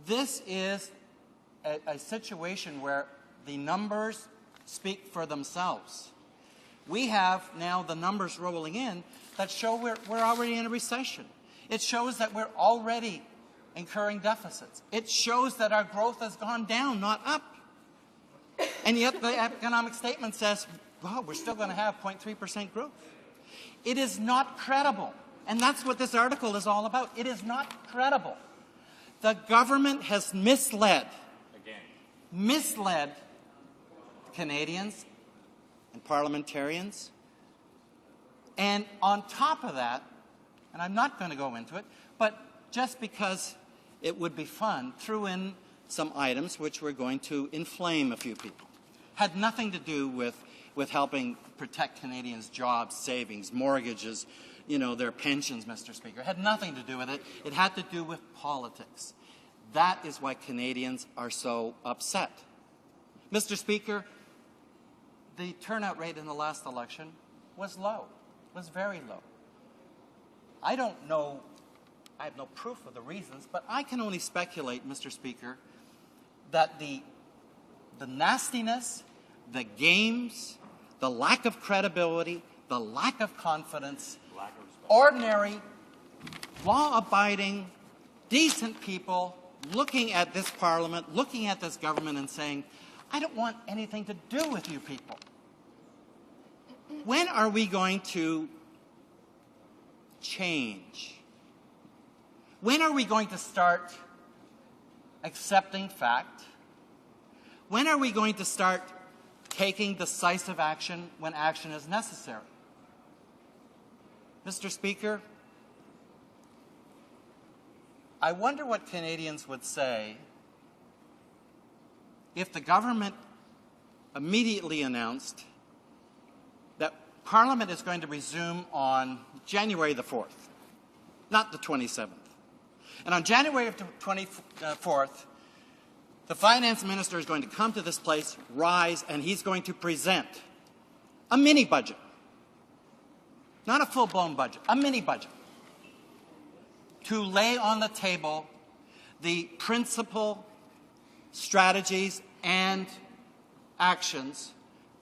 This is a situation where the numbers speak for themselves. We have now the numbers rolling in that show we're already in a recession. It shows that we're already incurring deficits. It shows that our growth has gone down, not up. And yet the economic statement says, well, we're still going to have 0.3% growth. It is not credible. And that's what this article is all about. It is not credible. The government has misled Canadians and parliamentarians. And on top of that, and I'm not going to go into it, but just because it would be fun, threw in some items which were going to inflame a few people. Had nothing to do with helping protect Canadians' jobs, savings, mortgages, their pensions, Mr. Speaker. It had nothing to do with it. It had to do with politics. That is why Canadians are so upset. Mr. Speaker, the turnout rate in the last election was low, was very low. I don't know, I have no proof of the reasons, but I can only speculate, Mr. Speaker, that the nastiness, the games, the lack of credibility, the lack of confidence, ordinary, law-abiding, decent people looking at this parliament, looking at this government and saying, I don't want anything to do with you people. When are we going to change? When are we going to start accepting fact? When are we going to start taking decisive action when action is necessary? Mr. Speaker, I wonder what Canadians would say if the government immediately announced that Parliament is going to resume on January the 4th, not the 27th. And on January the 24th, the finance minister is going to come to this place, rise, and he's going to present a mini budget. Not a full-blown budget, a mini budget. To lay on the table the principal strategies and actions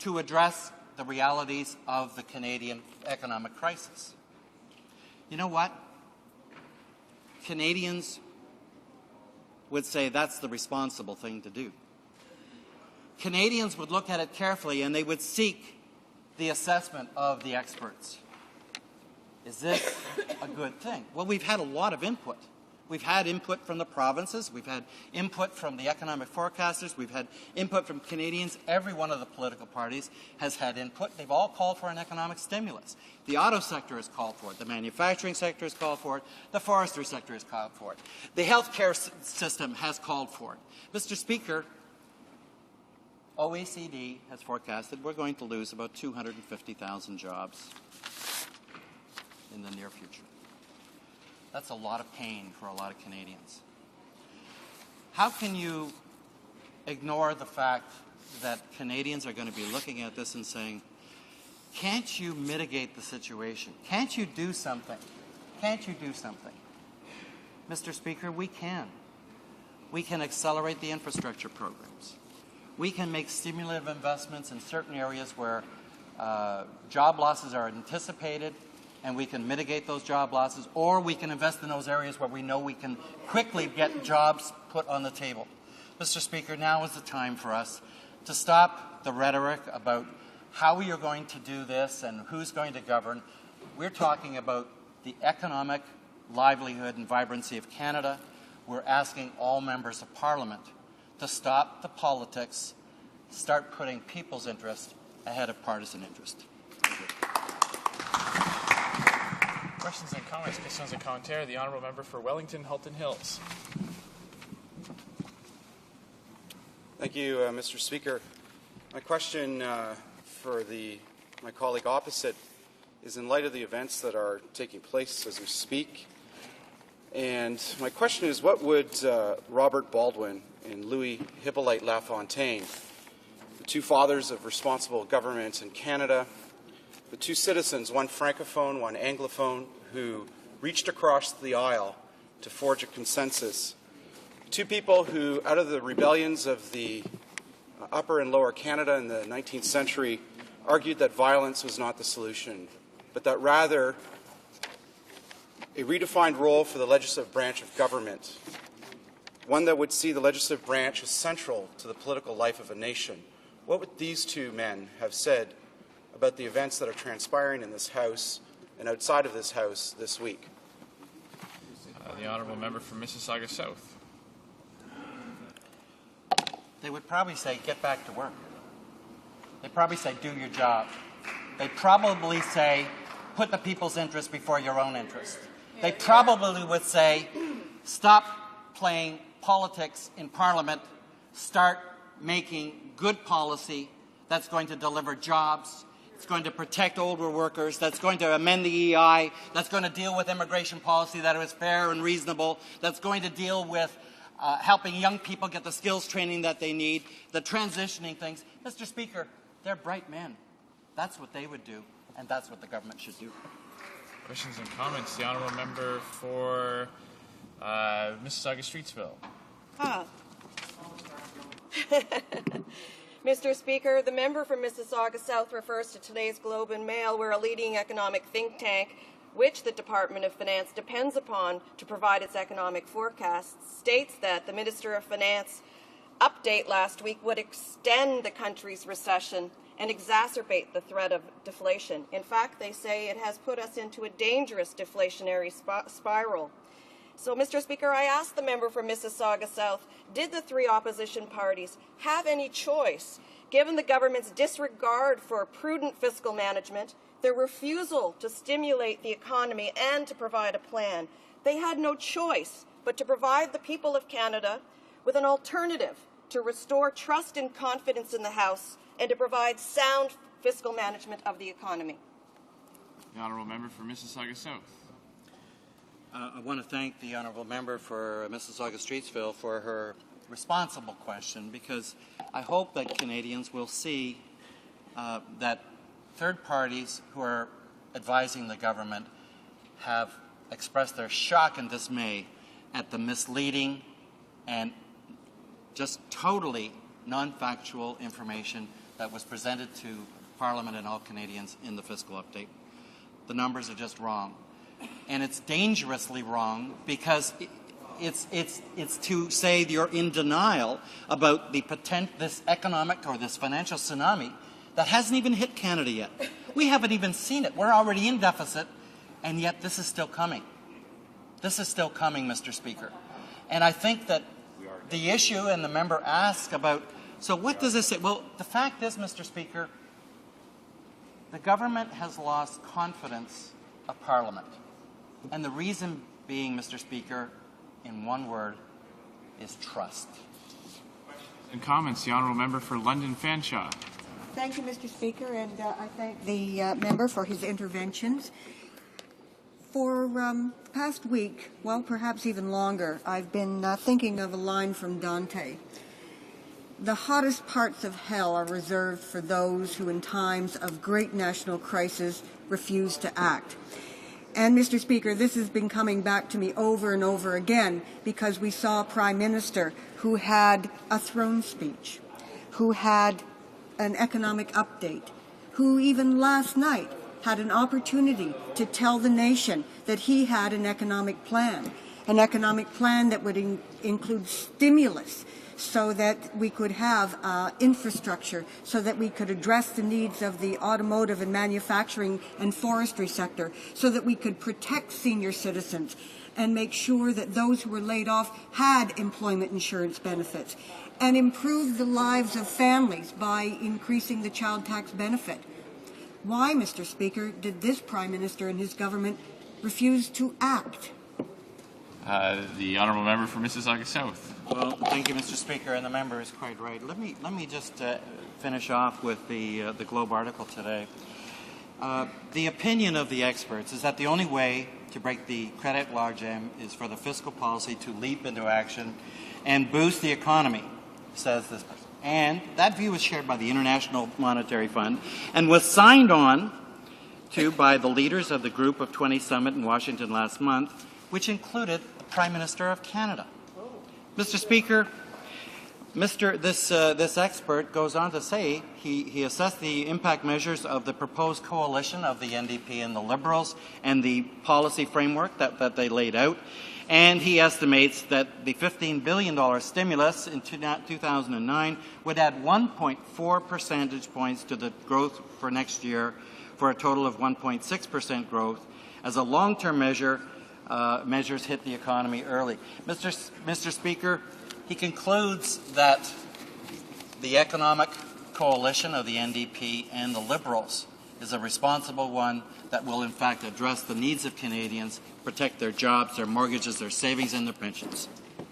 to address the realities of the Canadian economic crisis. You know what? Canadians would say that's the responsible thing to do. Canadians would look at it carefully and they would seek the assessment of the experts. Is this a good thing? Well, we've had a lot of input. We've had input from the provinces. We've had input from the economic forecasters. We've had input from Canadians. Every one of the political parties has had input. They've all called for an economic stimulus. The auto sector has called for it. The manufacturing sector has called for it. The forestry sector has called for it. The healthcare system has called for it. Mr. Speaker, OECD has forecasted we're going to lose about 250,000 jobs in the near future. That's a lot of pain for a lot of Canadians. How can you ignore the fact that Canadians are going to be looking at this and saying, can't you mitigate the situation? Can't you do something? Can't you do something? Mr. Speaker, we can. We can accelerate the infrastructure programs. We can make stimulative investments in certain areas where job losses are anticipated and we can mitigate those job losses, or we can invest in those areas where we know we can quickly get jobs put on the table. Mr. Speaker, now is the time for us to stop the rhetoric about how we are going to do this and who's going to govern. We're talking about the economic livelihood and vibrancy of Canada. We're asking all members of Parliament to stop the politics, start putting people's interest ahead of partisan interest. Questions and comments. Questions and commentaire. The honourable member for Wellington, Halton Hills. Thank you, Mr. Speaker. My question for my colleague opposite is in light of the events that are taking place as we speak. And my question is, what would Robert Baldwin and Louis Hippolyte Lafontaine, the two fathers of responsible government in Canada, the two citizens, one francophone, one anglophone, who reached across the aisle to forge a consensus, two people who, out of the rebellions of the Upper and Lower Canada in the 19th century, argued that violence was not the solution, but that rather a redefined role for the legislative branch of government, one that would see the legislative branch as central to the political life of a nation. What would these two men have said about the events that are transpiring in this House and outside of this House this week? The honourable member for Mississauga South. They would probably say, get back to work. They'd probably say, do your job. They'd probably say, put the people's interest before your own interest. They probably would say, stop playing politics in Parliament, start making good policy that's going to deliver jobs, it's going to protect older workers, that's going to amend the EI, that's going to deal with immigration policy that is fair and reasonable, that's going to deal with helping young people get the skills training that they need, the transitioning things. Mr. Speaker, they're bright men. That's what they would do, and that's what the government should do. Questions and comments. The honourable member for Mississauga Streetsville. Mr. Speaker, the member for Mississauga South refers to today's Globe and Mail, where a leading economic think tank, which the Department of Finance depends upon to provide its economic forecasts, states that the Minister of Finance update last week would extend the country's recession and exacerbate the threat of deflation. In fact, they say it has put us into a dangerous deflationary spiral. So, Mr. Speaker, I ask the member for Mississauga South, did the three opposition parties have any choice, given the government's disregard for prudent fiscal management, their refusal to stimulate the economy and to provide a plan? They had no choice but to provide the people of Canada with an alternative to restore trust and confidence in the House and to provide sound fiscal management of the economy. The honourable member for Mississauga South. I want to thank the honourable member for Mississauga Streetsville for her responsible question, because I hope that Canadians will see that third parties who are advising the government have expressed their shock and dismay at the misleading and just totally non-factual information that was presented to Parliament and all Canadians in the fiscal update. The numbers are just wrong. And it's dangerously wrong, because it's to say you're in denial about this economic or this financial tsunami that hasn't even hit Canada yet. We haven't even seen it. We're already in deficit, and yet this is still coming. This is still coming, Mr. Speaker. And I think that the issue, and the member asked about, so what does this say? Well, the fact is, Mr. Speaker, the government has lost confidence of Parliament. And the reason being, Mr. Speaker, in one word, is trust. And comments. The honourable member for London Fanshawe. Thank you, Mr. Speaker, and I thank the member for his interventions. For the past week, well, perhaps even longer, I've been thinking of a line from Dante. The hottest parts of hell are reserved for those who in times of great national crisis refuse to act. And, Mr. Speaker, this has been coming back to me over and over again, because we saw a Prime Minister who had a throne speech, who had an economic update, who even last night had an opportunity to tell the nation that he had an economic plan that would include stimulus so that we could have infrastructure, so that we could address the needs of the automotive and manufacturing and forestry sector, so that we could protect senior citizens and make sure that those who were laid off had employment insurance benefits, and improve the lives of families by increasing the child tax benefit. Why, Mr. Speaker, did this Prime Minister and his government refuse to act? The honourable member for Mississauga South. Well, thank you, Mr. Speaker, and the member is quite right. Let me just finish off with the Globe article today. The opinion of the experts is that the only way to break the credit logjam is for the fiscal policy to leap into action and boost the economy, says this person. And that view is shared by the International Monetary Fund and was signed on to by the leaders of the Group of 20 summit in Washington last month, which included the Prime Minister of Canada. Mr. Speaker, this expert goes on to say he assessed the impact measures of the proposed coalition of the NDP and the Liberals and the policy framework that they laid out, and he estimates that the $15 billion stimulus in 2009 would add 1.4 percentage points to the growth for next year, for a total of 1.6% growth. As a long-term measure, measures hit the economy early. Mr. Speaker, he concludes that the economic coalition of the NDP and the Liberals is a responsible one that will in fact address the needs of Canadians, protect their jobs, their mortgages, their savings and their pensions.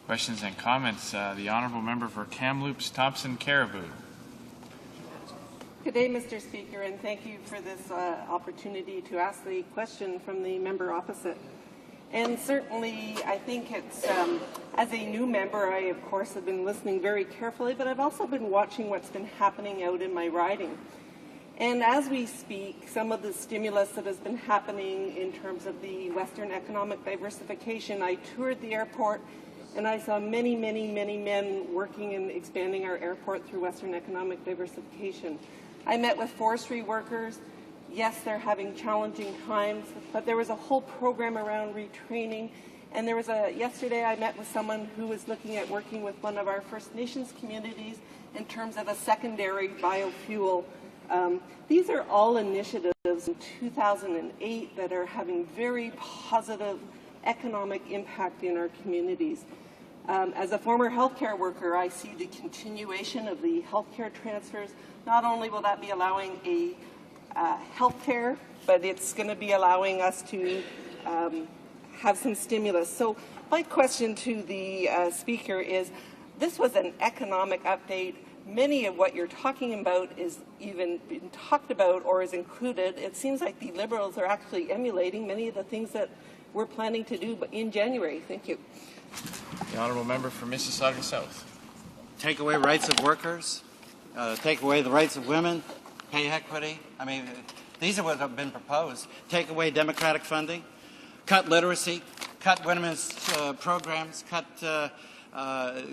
Questions and comments. The honourable member for Kamloops, Thompson, Caribou. Good day, Mr. Speaker, and thank you for this opportunity to ask the question from the member opposite. And certainly, I think it's, as a new member, I, of course, have been listening very carefully, but I've also been watching what's been happening out in my riding. And as we speak, some of the stimulus that has been happening in terms of the Western economic diversification, I toured the airport and I saw many, many, many men working in expanding our airport through Western economic diversification. I met with forestry workers. Yes, they're having challenging times, but there was a whole program around retraining. And there was yesterday I met with someone who was looking at working with one of our First Nations communities in terms of a secondary biofuel. These are all initiatives in 2008 that are having very positive economic impact in our communities. As a former healthcare worker, I see the continuation of the healthcare transfers. Not only will that be allowing a healthcare, but it's going to be allowing us to have some stimulus. So my question to the Speaker is, this was an economic update. Many of what you're talking about is even been talked about or is included. It seems like the Liberals are actually emulating many of the things that we're planning to do in January. Thank you. The honourable member for Mississauga South. Take away rights of workers, take away the rights of women, pay equity. I mean, these are what have been proposed. Take away democratic funding, cut literacy, cut women's programs, cut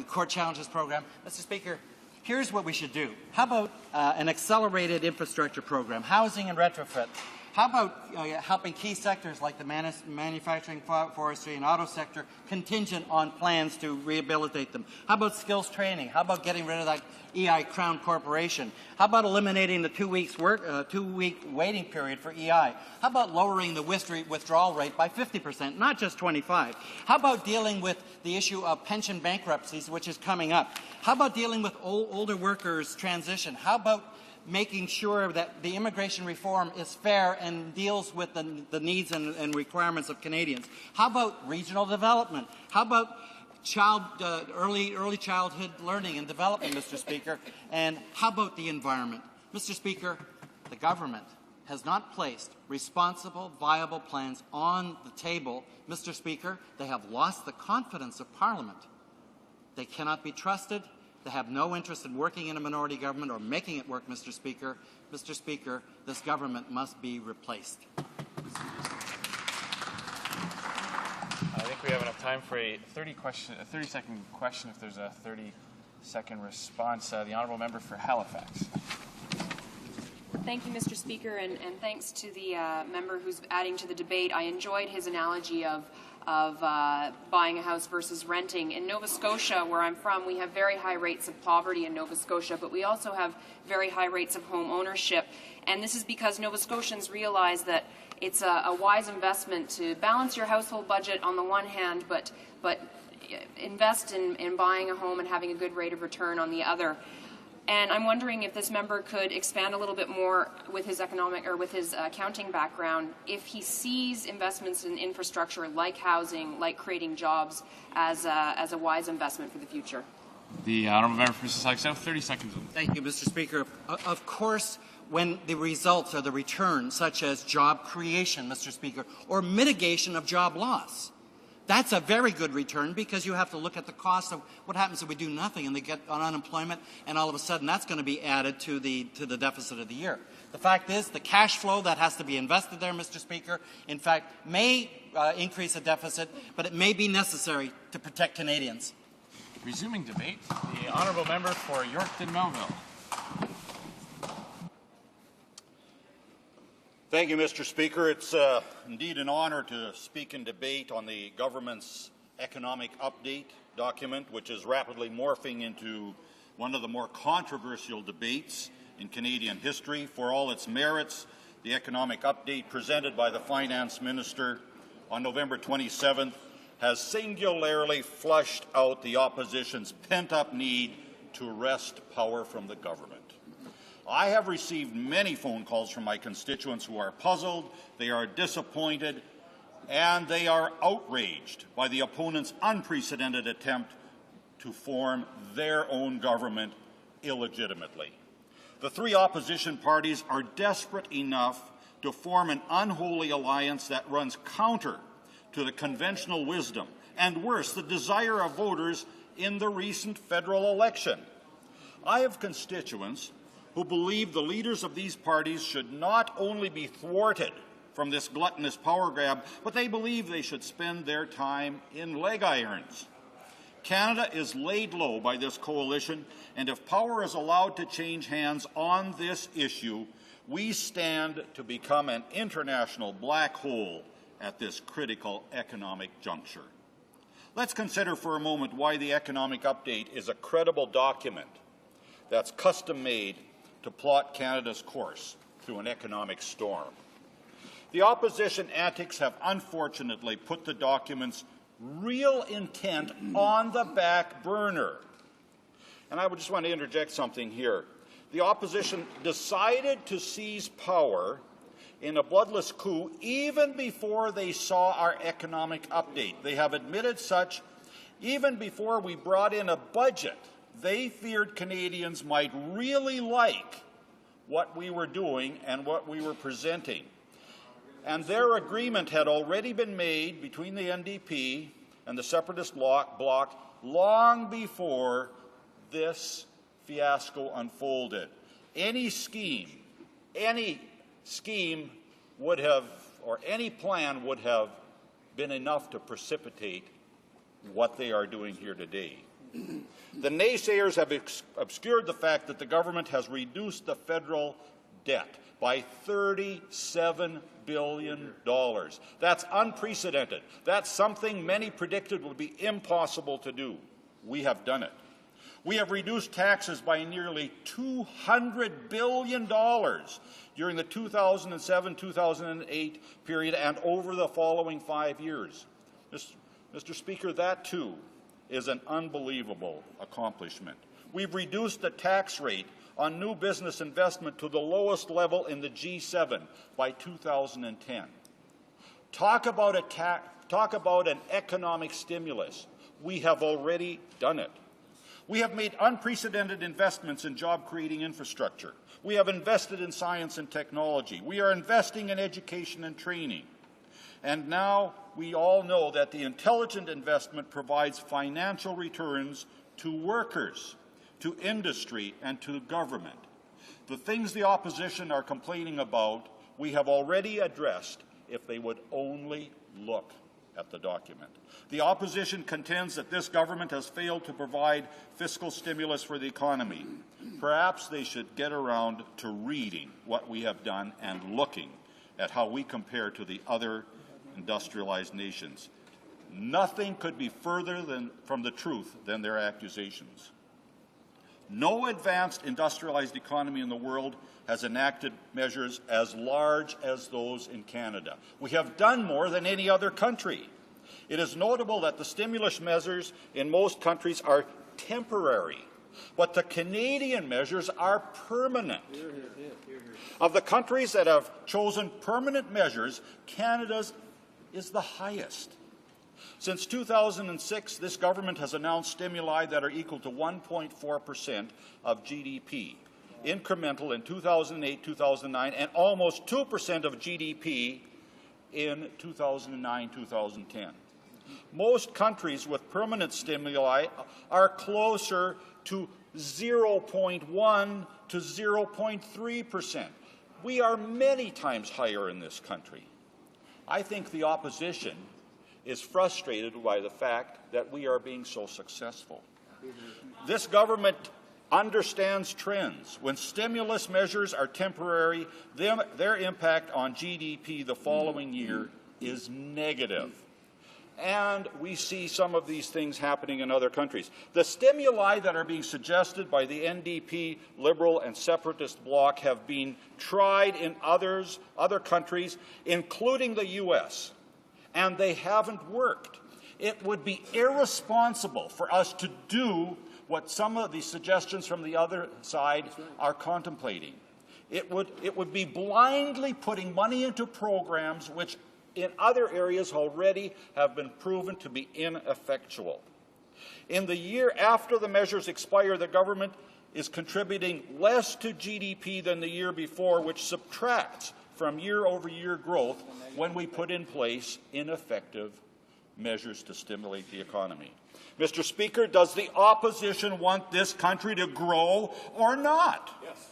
court challenges program. Mr. Speaker, here's what we should do. How about an accelerated infrastructure program, housing and retrofit? How about helping key sectors like the manufacturing, forestry, and auto sector contingent on plans to rehabilitate them? How about skills training? How about getting rid of that EI Crown Corporation? How about eliminating the 2 week waiting period for EI? How about lowering the withdrawal rate by 50%, not just 25%? How about dealing with the issue of pension bankruptcies, which is coming up? How about dealing with older workers' transition? How about making sure that the immigration reform is fair and deals with the needs and requirements of Canadians? How about regional development? How about early childhood learning and development, Mr. Speaker? And how about the environment? Mr. Speaker, the government has not placed responsible, viable plans on the table. Mr. Speaker, they have lost the confidence of Parliament. They cannot be trusted. They have no interest in working in a minority government or making it work, Mr. Speaker. Mr. Speaker, this government must be replaced. I think we have enough time for a 30-second question if there's a 30-second response. The honourable member for Halifax. Thank you, Mr. Speaker, and thanks to the member who's adding to the debate. I enjoyed his analogy of buying a house versus renting. In Nova Scotia, where I'm from, we have very high rates of poverty in Nova Scotia, but we also have very high rates of home ownership. And this is because Nova Scotians realize that it's a wise investment to balance your household budget on the one hand, but invest in buying a home and having a good rate of return on the other. And I'm wondering if this member could expand a little bit more with his accounting background, if he sees investments in infrastructure like housing, like creating jobs, as a wise investment for the future. The honourable member for Mississauga South, 30 seconds. Thank you, Mr. Speaker. Of course, when the results or the returns, such as job creation, Mr. Speaker, or mitigation of job loss, that's a very good return, because you have to look at the cost of what happens if we do nothing and they get on unemployment, and all of a sudden that's going to be added to the deficit of the year. The fact is, the cash flow that has to be invested there, Mr. Speaker, in fact, may increase the deficit, but it may be necessary to protect Canadians. Resuming debate, the honourable member for Yorkton Melville. Thank you, Mr. Speaker. It's indeed an honour to speak in debate on the government's economic update document, which is rapidly morphing into one of the more controversial debates in Canadian history. For all its merits, the economic update presented by the Finance Minister on November 27th has singularly flushed out the opposition's pent-up need to wrest power from the government. I have received many phone calls from my constituents who are puzzled, they are disappointed, and they are outraged by the opponent's unprecedented attempt to form their own government illegitimately. The three opposition parties are desperate enough to form an unholy alliance that runs counter to the conventional wisdom, and worse, the desire of voters in the recent federal election. I have constituents who believe the leaders of these parties should not only be thwarted from this gluttonous power grab, but they believe they should spend their time in leg irons. Canada is laid low by this coalition, and if power is allowed to change hands on this issue, we stand to become an international black hole at this critical economic juncture. Let's consider for a moment why the economic update is a credible document that's custom-made to plot Canada's course through an economic storm. The opposition antics have unfortunately put the document's real intent on the back burner. And I would just want to interject something here. The opposition decided to seize power in a bloodless coup even before they saw our economic update. They have admitted such even before we brought in a budget. They feared Canadians might really like what we were doing and what we were presenting. And their agreement had already been made between the NDP and the separatist bloc long before this fiasco unfolded. Any scheme would have, or any plan would have been enough to precipitate what they are doing here today. The naysayers have obscured the fact that the government has reduced the federal debt by $37 billion. That's unprecedented. That's something many predicted would be impossible to do. We have done it. We have reduced taxes by nearly $200 billion during the 2007-2008 period and over the following 5 years. Mr. Speaker, that too is an unbelievable accomplishment. We've reduced the tax rate on new business investment to the lowest level in the G7 by 2010. Talk about an economic stimulus. We have already done it. We have made unprecedented investments in job-creating infrastructure. We have invested in science and technology. We are investing in education and training. And now we all know that the intelligent investment provides financial returns to workers, to industry, and to government. The things the opposition are complaining about, we have already addressed if they would only look at the document. The opposition contends that this government has failed to provide fiscal stimulus for the economy. Perhaps they should get around to reading what we have done and looking at how we compare to the other industrialized nations. Nothing could be further from the truth than their accusations. No advanced industrialized economy in the world has enacted measures as large as those in Canada. We have done more than any other country. It is notable that the stimulus measures in most countries are temporary, but the Canadian measures are permanent. Of the countries that have chosen permanent measures, Canada's is the highest. Since 2006, this government has announced stimuli that are equal to 1.4% of GDP, incremental in 2008, 2009, and almost 2% of GDP in 2009, 2010. Most countries with permanent stimuli are closer to 0.1 to 0.3%. We are many times higher in this country. I think the opposition is frustrated by the fact that we are being so successful. This government understands trends. When stimulus measures are temporary, their impact on GDP the following year is negative. And we see some of these things happening in other countries. The stimuli that are being suggested by the NDP, Liberal and Separatist bloc have been tried in other countries, including the U.S., and they haven't worked. It would be irresponsible for us to do what some of the suggestions from the other side are contemplating. It would be blindly putting money into programs which in other areas already have been proven to be ineffectual. In the year after the measures expire, the government is contributing less to GDP than the year before, which subtracts from year-over-year growth when we put in place ineffective measures to stimulate the economy. Mr. Speaker, does the opposition want this country to grow or not? Yes.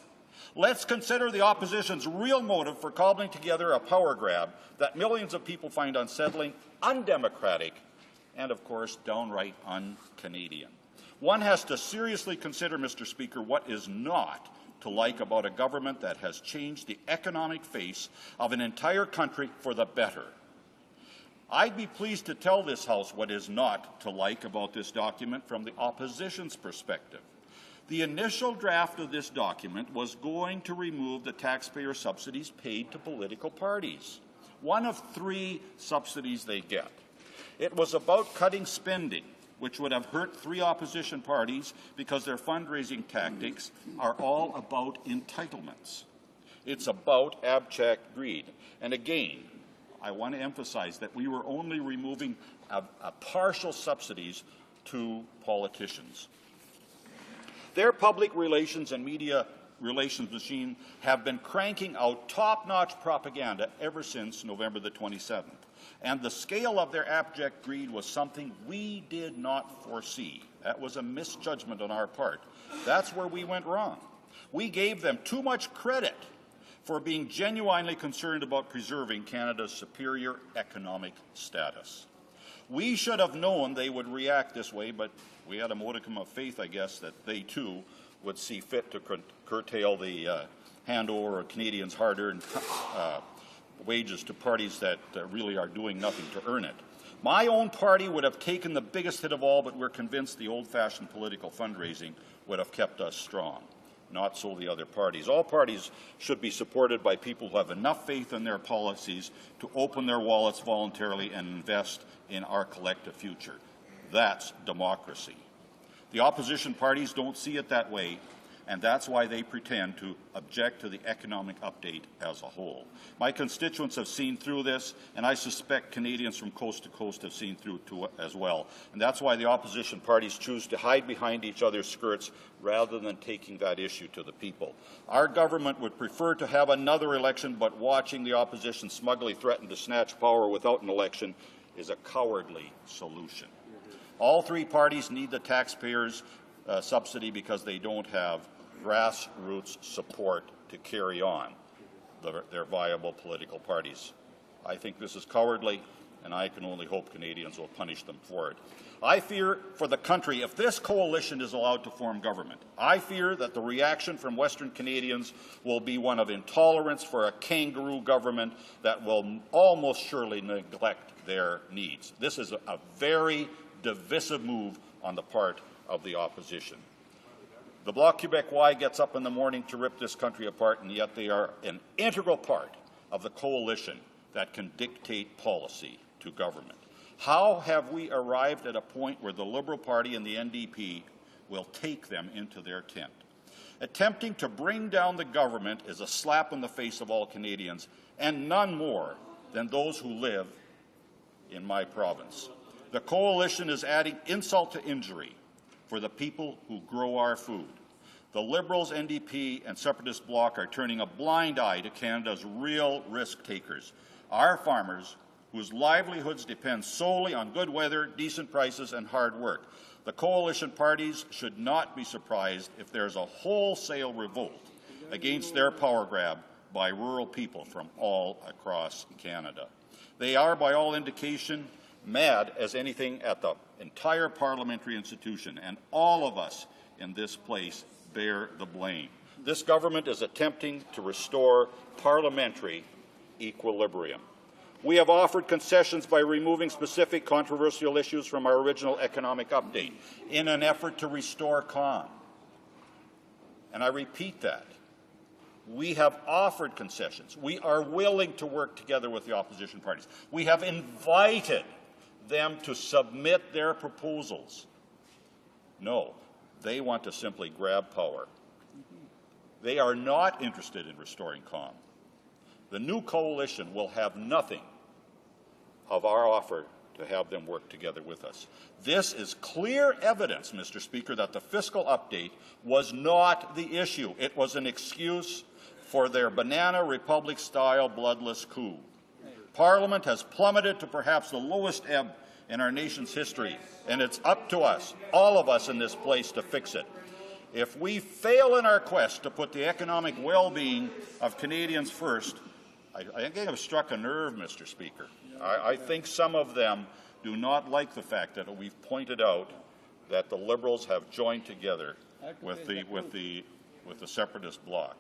Let's consider the opposition's real motive for cobbling together a power grab that millions of people find unsettling, undemocratic, and, of course, downright un-Canadian. One has to seriously consider, Mr. Speaker, what is not to like about a government that has changed the economic face of an entire country for the better. I'd be pleased to tell this House what is not to like about this document from the opposition's perspective. The initial draft of this document was going to remove the taxpayer subsidies paid to political parties, one of 3 subsidies they get. It was about cutting spending, which would have hurt 3 opposition parties because their fundraising tactics are all about entitlements. It's about abject greed. And again, I want to emphasize that we were only removing a partial subsidies to politicians. Their public relations and media relations machine have been cranking out top-notch propaganda ever since November the 27th. And the scale of their abject greed was something we did not foresee. That was a misjudgment on our part. That's where we went wrong. We gave them too much credit for being genuinely concerned about preserving Canada's superior economic status. We should have known they would react this way, but we had a modicum of faith, I guess, that they too would see fit to curtail the handover of Canadians' hard-earned wages to parties that really are doing nothing to earn it. My own party would have taken the biggest hit of all, but we're convinced the old-fashioned political fundraising would have kept us strong. Not so the other parties. All parties should be supported by people who have enough faith in their policies to open their wallets voluntarily and invest in our collective future. That's democracy. The opposition parties don't see it that way, and that's why they pretend to object to the economic update as a whole. My constituents have seen through this, and I suspect Canadians from coast to coast have seen through it as well. And that's why the opposition parties choose to hide behind each other's skirts rather than taking that issue to the people. Our government would prefer to have another election, but watching the opposition smugly threaten to snatch power without an election is a cowardly solution. All 3 parties need the taxpayers' subsidy because they don't have grassroots support to carry on their viable political parties. I think this is cowardly, and I can only hope Canadians will punish them for it. I fear for the country, if this coalition is allowed to form government, I fear that the reaction from Western Canadians will be one of intolerance for a kangaroo government that will almost surely neglect their needs. This is a very divisive move on the part of the opposition. The Bloc Québécois gets up in the morning to rip this country apart, and yet they are an integral part of the coalition that can dictate policy to government. How have we arrived at a point where the Liberal Party and the NDP will take them into their tent? Attempting to bring down the government is a slap in the face of all Canadians, and none more than those who live in my province. The coalition is adding insult to injury for the people who grow our food. The Liberals, NDP, and Separatist Bloc are turning a blind eye to Canada's real risk takers, our farmers, whose livelihoods depend solely on good weather, decent prices, and hard work. The coalition parties should not be surprised if there's a wholesale revolt against their power grab by rural people from all across Canada. They are, by all indication, mad as anything at the entire parliamentary institution, and all of us in this place bear the blame. This government is attempting to restore parliamentary equilibrium. We have offered concessions by removing specific controversial issues from our original economic update in an effort to restore calm. And I repeat that. We have offered concessions. We are willing to work together with the opposition parties. We have invited them to submit their proposals. No, they want to simply grab power. They are not interested in restoring calm. The new coalition will have nothing of our offer to have them work together with us. This is clear evidence, Mr. Speaker, that the fiscal update was not the issue. It was an excuse for their banana republic-style bloodless coup. Parliament has plummeted to perhaps the lowest ebb in our nation's history, and it's up to us, all of us in this place, to fix it. If we fail in our quest to put the economic well-being of Canadians first, I think they have struck a nerve, Mr. Speaker. I think some of them do not like the fact that we've pointed out that the Liberals have joined together with the Separatist Bloc.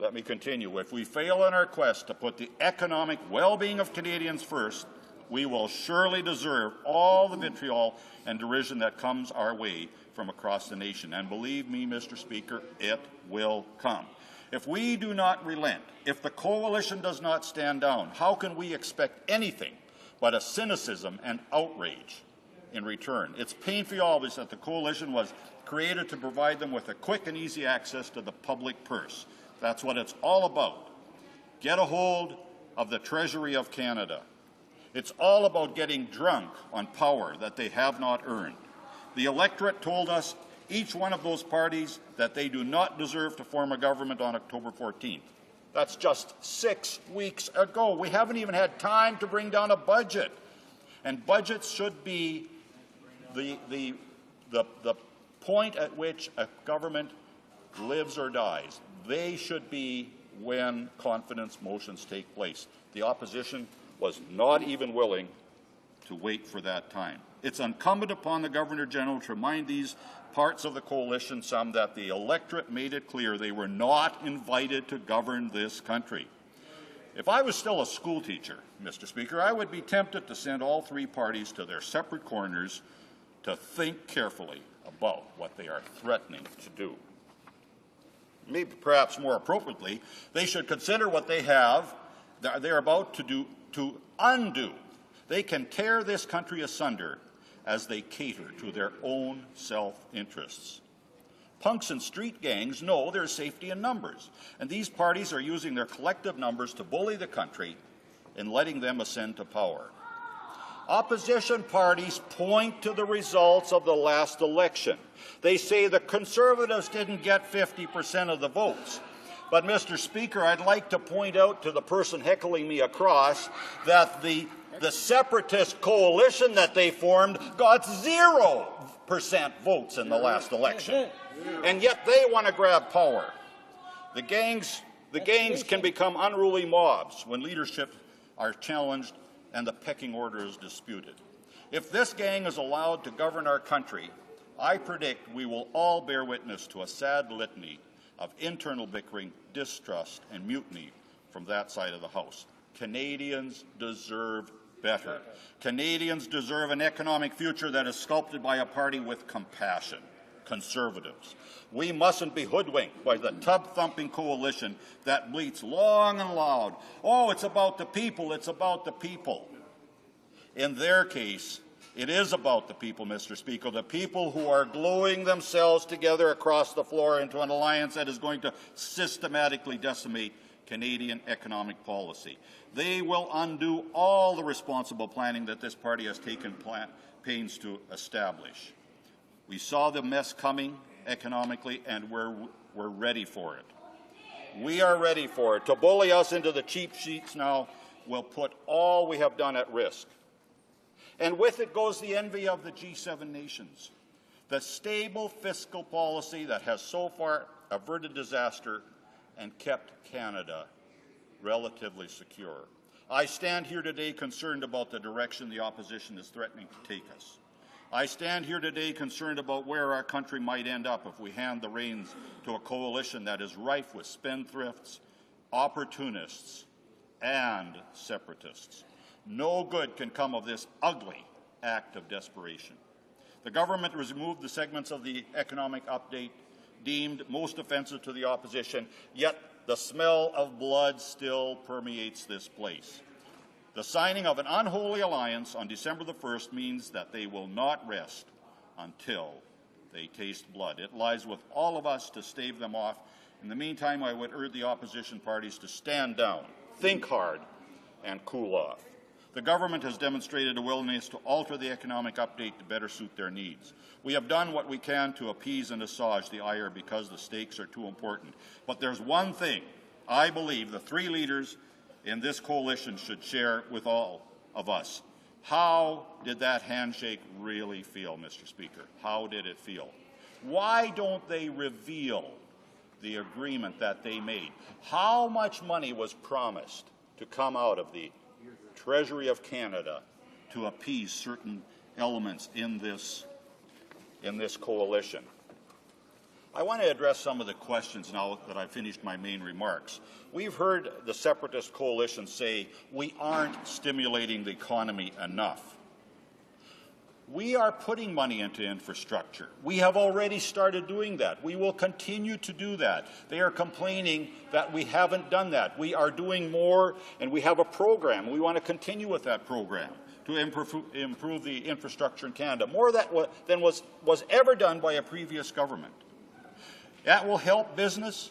Let me continue. If we fail in our quest to put the economic well-being of Canadians first, we will surely deserve all the vitriol and derision that comes our way from across the nation. And believe me, Mr. Speaker, it will come. If we do not relent, if the coalition does not stand down, how can we expect anything but a cynicism and outrage in return? It's painfully obvious that the coalition was created to provide them with a quick and easy access to the public purse. That's what it's all about. Get a hold of the Treasury of Canada. It's all about getting drunk on power that they have not earned. The electorate told us, each one of those parties, that they do not deserve to form a government on October 14th. That's just 6 weeks ago. We haven't even had time to bring down a budget. And budgets should be the point at which a government lives or dies. They should be when confidence motions take place. The opposition was not even willing to wait for that time. It's incumbent upon the Governor-General to remind these parts of the coalition some that the electorate made it clear they were not invited to govern this country. If I was still a school teacher, Mr. Speaker, I would be tempted to send all three parties to their separate corners to think carefully about what they are threatening to do. Maybe perhaps more appropriately, they should consider what they're about to undo. They can tear this country asunder as they cater to their own self-interests. Punks and street gangs know there's safety in numbers, and these parties are using their collective numbers to bully the country and letting them ascend to power. Opposition parties point to the results of the last election. They say the Conservatives didn't get 50% of the votes. But, Mr. Speaker, I'd like to point out to the person heckling me across that the separatist coalition that they formed got 0% votes in the last election. And yet they want to grab power. The gangs can become unruly mobs when leadership are challenged and the pecking order is disputed. If this gang is allowed to govern our country, I predict we will all bear witness to a sad litany of internal bickering, distrust, and mutiny from that side of the House. Canadians deserve better. Canadians deserve an economic future that is sculpted by a party with compassion. Conservatives. We mustn't be hoodwinked by the tub-thumping coalition that bleats long and loud, "Oh, it's about the people, it's about the people." In their case, it is about the people, Mr. Speaker, the people who are gluing themselves together across the floor into an alliance that is going to systematically decimate Canadian economic policy. They will undo all the responsible planning that this party has taken pains to establish. We saw the mess coming economically, and we're ready for it. We are ready for it. To bully us into the cheap seats now will put all we have done at risk. And with it goes the envy of the G7 nations. The stable fiscal policy that has so far averted disaster and kept Canada relatively secure. I stand here today concerned about the direction the opposition is threatening to take us. I stand here today concerned about where our country might end up if we hand the reins to a coalition that is rife with spendthrifts, opportunists, and separatists. No good can come of this ugly act of desperation. The government has removed the segments of the economic update deemed most offensive to the opposition, yet the smell of blood still permeates this place. The signing of an unholy alliance on December the 1st means that they will not rest until they taste blood. It lies with all of us to stave them off. In the meantime, I would urge the opposition parties to stand down, think hard, and cool off. The government has demonstrated a willingness to alter the economic update to better suit their needs. We have done what we can to appease and assuage the ire because the stakes are too important. But there's one thing I believe the three leaders in this coalition should share with all of us. How did that handshake really feel, Mr. Speaker? How did it feel? Why don't they reveal the agreement that they made? How much money was promised to come out of the Treasury of Canada to appease certain elements in this coalition? I want to address some of the questions now that I've finished my main remarks. We've heard the separatist coalition say we aren't stimulating the economy enough. We are putting money into infrastructure. We have already started doing that. We will continue to do that. They are complaining that we haven't done that. We are doing more, and we have a program. We want to continue with that program to improve the infrastructure in Canada, more than was ever done by a previous government. That will help business,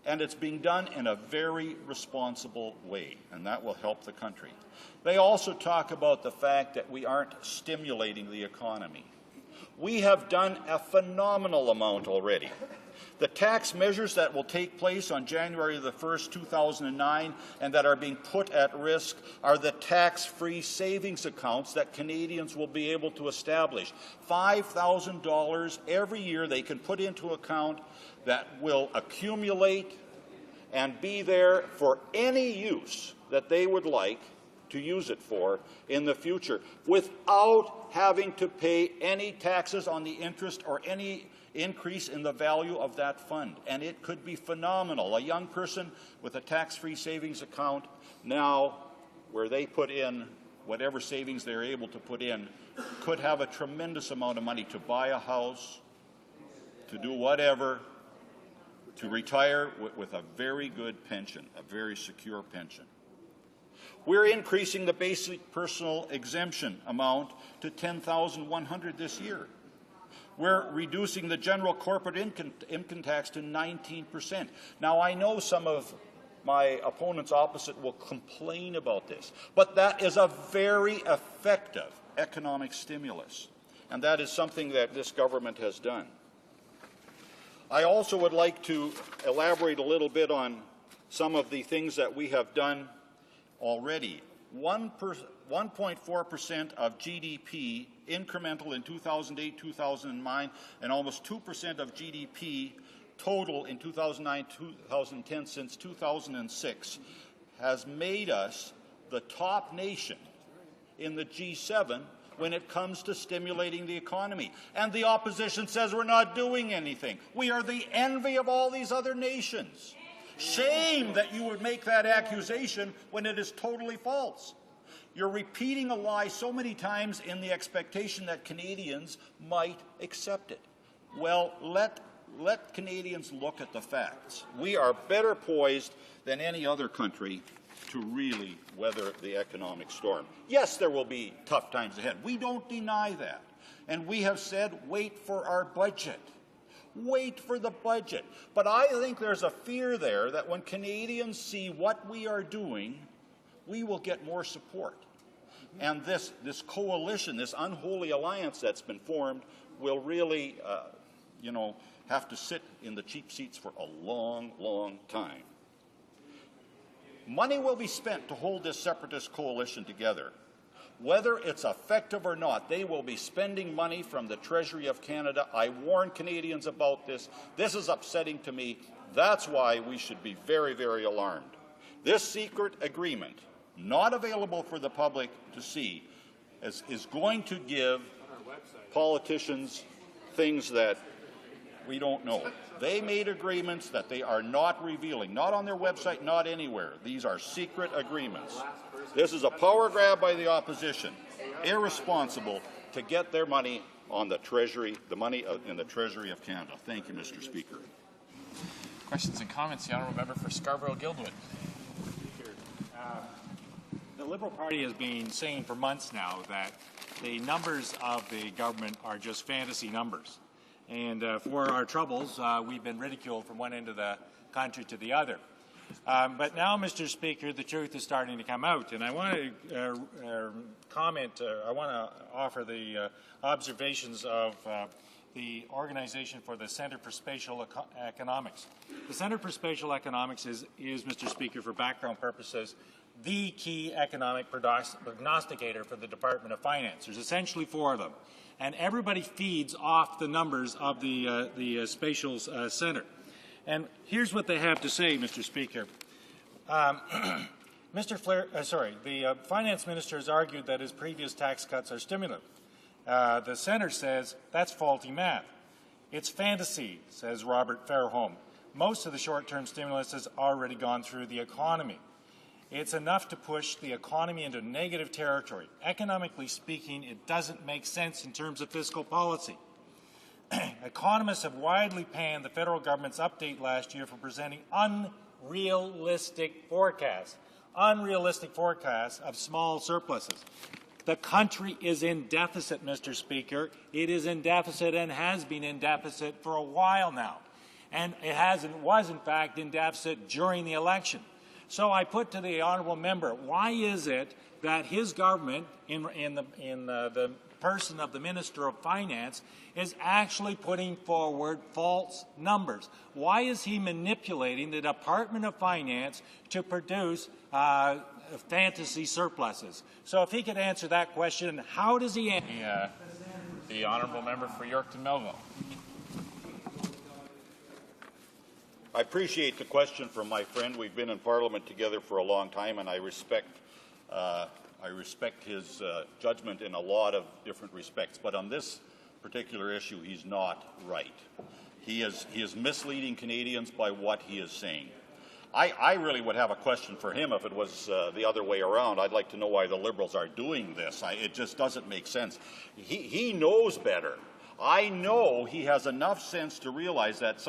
and it's being done in a very responsible way, and that will help the country. They also talk about the fact that we aren't stimulating the economy. We have done a phenomenal amount already. The tax measures that will take place on January the 1st, 2009, and that are being put at risk are the tax-free savings accounts that Canadians will be able to establish. $5,000 every year they can put into account that will accumulate and be there for any use that they would like to use it for in the future without having to pay any taxes on the interest or any increase in the value of that fund. And it could be phenomenal. A young person with a tax-free savings account now, where they put in whatever savings they're able to put in, could have a tremendous amount of money to buy a house, to do whatever, to retire with a very good pension, a very secure pension. We're increasing the basic personal exemption amount to $10,100 this year. We're reducing the general corporate income tax to 19%. Now, I know some of my opponents opposite will complain about this, but that is a very effective economic stimulus, and that is something that this government has done. I also would like to elaborate a little bit on some of the things that we have done already. 1.4% of GDP incremental in 2008-2009, and almost 2% of GDP total in 2009-2010 since 2006 has made us the top nation in the G7 when it comes to stimulating the economy. And the opposition says we're not doing anything. We are the envy of all these other nations. Shame that you would make that accusation when it is totally false. You're repeating a lie so many times in the expectation that Canadians might accept it. Well, let Canadians look at the facts. We are better poised than any other country to really weather the economic storm. Yes, there will be tough times ahead. We don't deny that. And we have said, wait for our budget. Wait for the budget. But I think there's a fear there that when Canadians see what we are doing, we will get more support. And this coalition, this unholy alliance that's been formed, will really, have to sit in the cheap seats for a long, long time. Money will be spent to hold this separatist coalition together. Whether it's effective or not, they will be spending money from the Treasury of Canada. I warn Canadians about this. This is upsetting to me. That's why we should be very, very alarmed. This secret agreement, not available for the public to see, is going to give politicians things that we don't know. They made agreements that they are not revealing, not on their website, not anywhere. These are secret agreements. This is a power grab by the opposition, irresponsible, to get their money on the Treasury, the money in the Treasury of Canada. Thank you, Mr. Speaker. Questions and comments? The honourable member for Scarborough-Guildwood. The Liberal Party has been saying for months now that the numbers of the government are just fantasy numbers. And for our troubles, we've been ridiculed from one end of the country to the other. But now, Mr. Speaker, the truth is starting to come out. And I want to I want to offer the observations of the Organization for the Centre for Spatial Economics. The Centre for Spatial Economics is, Mr. Speaker, for background purposes, the key economic prognosticator for the Department of Finance. There's essentially four of them. And everybody feeds off the numbers of the Spatial Centre. And here's what they have to say, Mr. Speaker. The Finance Minister has argued that his previous tax cuts are stimulative. The Centre says that's faulty math. It's fantasy, says Robert Fairholm. Most of the short-term stimulus has already gone through the economy. It's enough to push the economy into negative territory. Economically speaking, it doesn't make sense in terms of fiscal policy. Economists have widely panned the federal government's update last year for presenting unrealistic forecasts of small surpluses. The country is in deficit, Mr. Speaker. It is in deficit and has been in deficit for a while now. And it was, in fact, in deficit during the election. So I put to the honourable member, why is it that his government, in the person of the Minister of Finance, is actually putting forward false numbers? Why is he manipulating the Department of Finance to produce fantasy surpluses? So if he could answer that question, how does he answer? The honourable member for Yorkton Melville. I appreciate the question from my friend. We've been in Parliament together for a long time, and I respect his judgment in a lot of different respects. But on this particular issue, he's not right. He is misleading Canadians by what he is saying. I really would have a question for him if it was the other way around. I'd like to know why the Liberals are doing this. It just doesn't make sense. He knows better. I know he has enough sense to realize that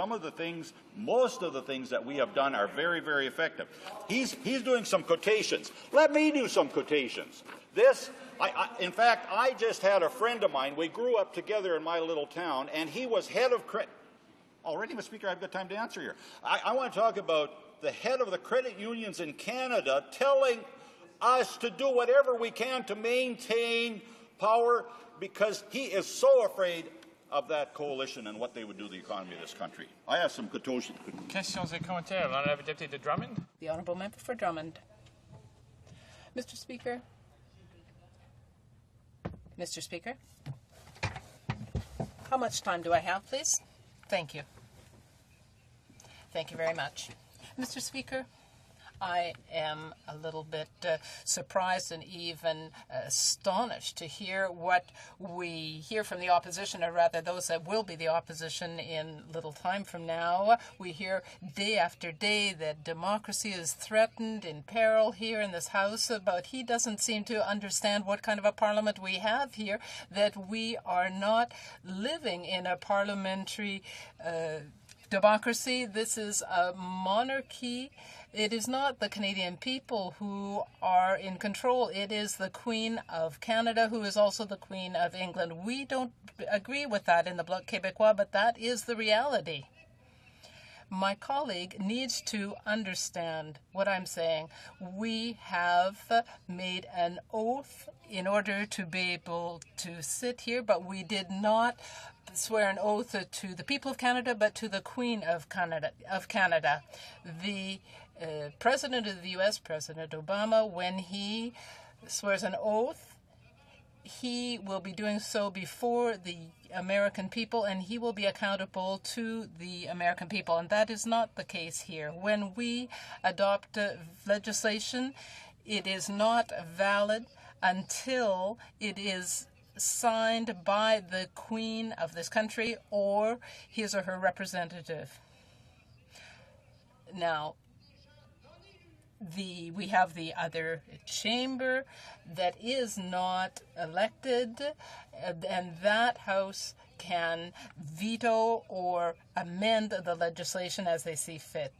most of the things that we have done are very, very effective. He's doing some quotations. Let me do some quotations. In fact, I just had a friend of mine. We grew up together in my little town, and he was head of credit. Already, Mr. Speaker, I've got time to answer here. I want to talk about the head of the credit unions in Canada telling us to do whatever we can to maintain power because he is so afraid of that coalition and what they would do to the economy of this country. I have some quotations. Questions et commentaires. L'honorable député de Drummond. The honourable member for Drummond. Mr. Speaker. Mr. Speaker. How much time do I have, please? Thank you. Thank you very much. Mr. Speaker, I am a little bit surprised and even astonished to hear what we hear from the opposition, or rather those that will be the opposition in little time from now. We hear day after day that democracy is threatened, in peril here in this House, but he doesn't seem to understand what kind of a parliament we have here, that we are not living in a parliamentary democracy. This is a monarchy. It is not the Canadian people who are in control. It is the Queen of Canada, who is also the Queen of England. We don't agree with that in the Bloc Québécois, but that is the reality. My colleague needs to understand what I'm saying. We have made an oath in order to be able to sit here, but we did not swear an oath to the people of Canada, but to the Queen of Canada. The President of the U.S., President Obama, when he swears an oath, he will be doing so before the American people, and he will be accountable to the American people. And that is not the case here. When we adopt legislation, it is not valid until it is signed by the Queen of this country or his or her representative. Now, we have the other chamber that is not elected, and that House can veto or amend the legislation as they see fit.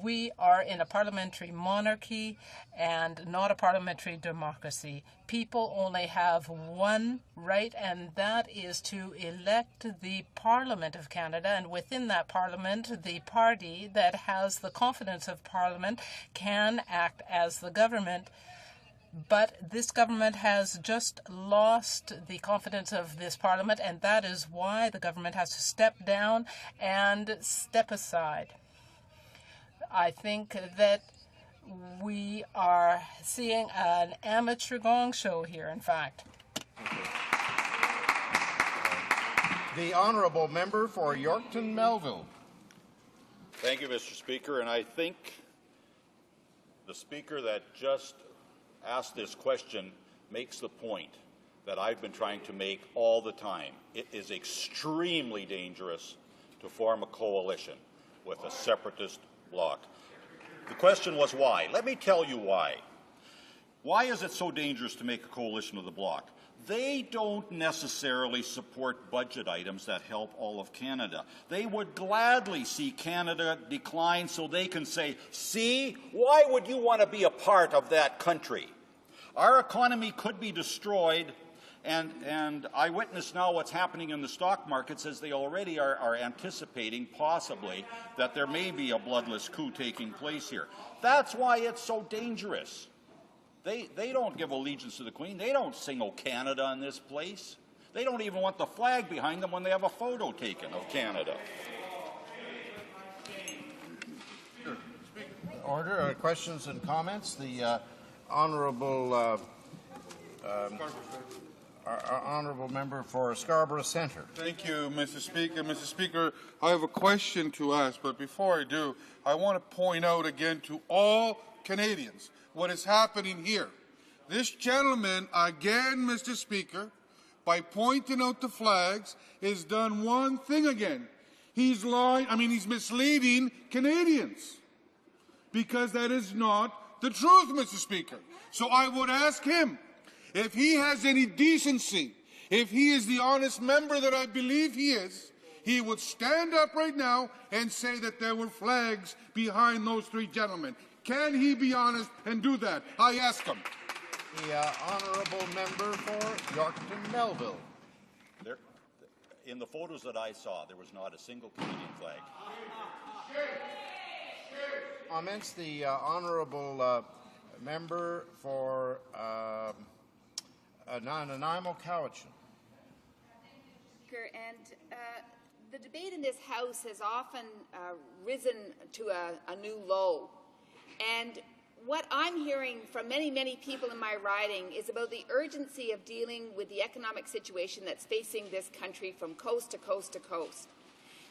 We are in a parliamentary monarchy and not a parliamentary democracy. People only have one right, and that is to elect the Parliament of Canada. And within that Parliament, the party that has the confidence of Parliament can act as the government. But this government has just lost the confidence of this Parliament, and that is why the government has to step down and step aside. I think that we are seeing an amateur gong show here, in fact. The honourable member for Yorkton Melville. Thank you, Mr. Speaker, and I think the speaker that just asked this question makes the point that I've been trying to make all the time. It is extremely dangerous to form a coalition with a separatist bloc. The question was why. Let me tell you why. Why is it so dangerous to make a coalition of the bloc? They don't necessarily support budget items that help all of Canada. They would gladly see Canada decline so they can say, see, why would you want to be a part of that country? Our economy could be destroyed, and I witness now what's happening in the stock markets as they already are anticipating possibly that there may be a bloodless coup taking place here. That's why it's so dangerous. They don't give allegiance to the Queen. They don't sing "O Canada" in this place. They don't even want the flag behind them when they have a photo taken of Canada. Order. Questions and comments. The honourable honourable member for Scarborough Centre. Thank you, Mr. Speaker. Mr. Speaker, I have a question to ask, but before I do, I want to point out again to all Canadians what is happening here. This gentleman, again, Mr. Speaker, by pointing out the flags, has done one thing again. He's lying, he's misleading Canadians, because that is not the truth, Mr. Speaker. So I would ask him, if he has any decency, if he is the honest member that I believe he is, he would stand up right now and say that there were flags behind those three gentlemen. Can he be honest and do that? I ask him. The honourable member for Yorkton Melville. In the photos that I saw, there was not a single Canadian flag. Comments. The honourable member for Nanaimo Cowichan. And the debate in this House has often risen to a new low. And what I'm hearing from many, many people in my riding is about the urgency of dealing with the economic situation that's facing this country from coast to coast to coast.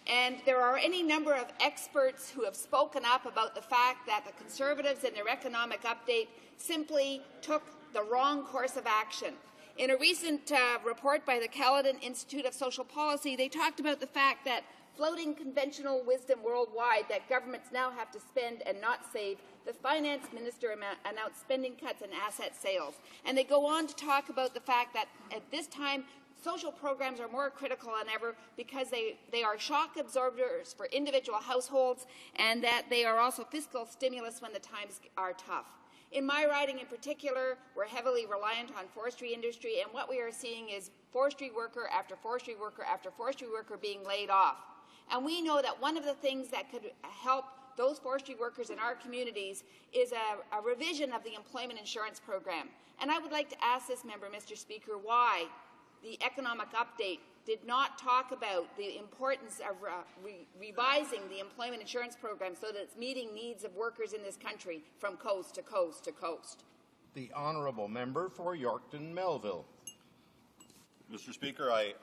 And there are any number of experts who have spoken up about the fact that the Conservatives in their economic update simply took the wrong course of action. In a recent report by the Caledon Institute of Social Policy, they talked about the fact that floating conventional wisdom worldwide that governments now have to spend and not save, the finance minister announced spending cuts and asset sales. And they go on to talk about the fact that at this time, social programs are more critical than ever because they are shock absorbers for individual households, and that they are also fiscal stimulus when the times are tough. In my riding in particular, we're heavily reliant on forestry industry, and what we are seeing is forestry worker after forestry worker after forestry worker being laid off. And we know that one of the things that could help those forestry workers in our communities is a revision of the employment insurance program. And I would like to ask this member, Mr. Speaker, why the economic update did not talk about the importance of revising the employment insurance program so that it's meeting needs of workers in this country from coast to coast to coast. The honourable member for Yorkton Melville. Mr. Speaker, I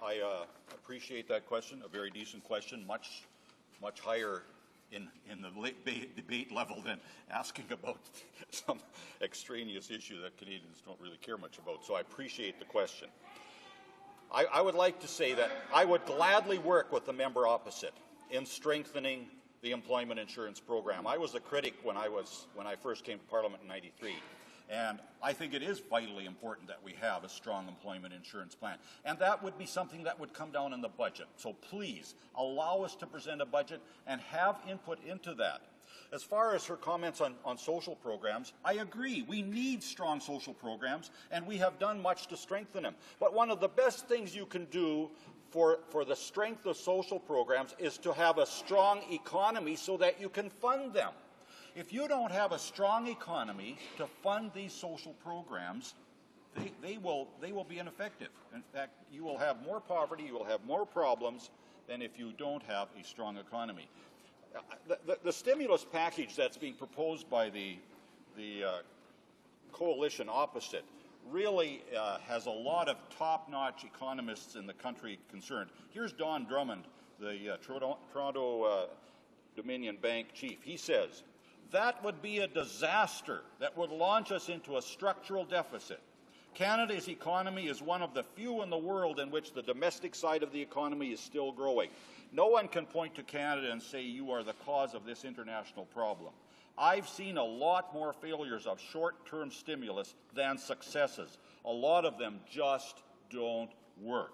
appreciate that question, a very decent question, much higher in the debate level than asking about some extraneous issue that Canadians don't really care much about. So I appreciate the question. I would like to say that I would gladly work with the member opposite in strengthening the employment insurance program. I was a critic when I first came to Parliament in '93, and I think it is vitally important that we have a strong employment insurance plan, and that would be something that would come down in the budget. So please allow us to present a budget and have input into that. As far as her comments on social programs, I agree. We need strong social programs, and we have done much to strengthen them. But one of the best things you can do for the strength of social programs is to have a strong economy so that you can fund them. If you don't have a strong economy to fund these social programs, they will be ineffective. In fact, you will have more poverty, you will have more problems than if you don't have a strong economy. The stimulus package that's being proposed by the coalition opposite really has a lot of top-notch economists in the country concerned. Here's Don Drummond, the Toronto Dominion Bank chief. He says, that would be a disaster that would launch us into a structural deficit. Canada's economy is one of the few in the world in which the domestic side of the economy is still growing. No one can point to Canada and say you are the cause of this international problem. I've seen a lot more failures of short-term stimulus than successes. A lot of them just don't work.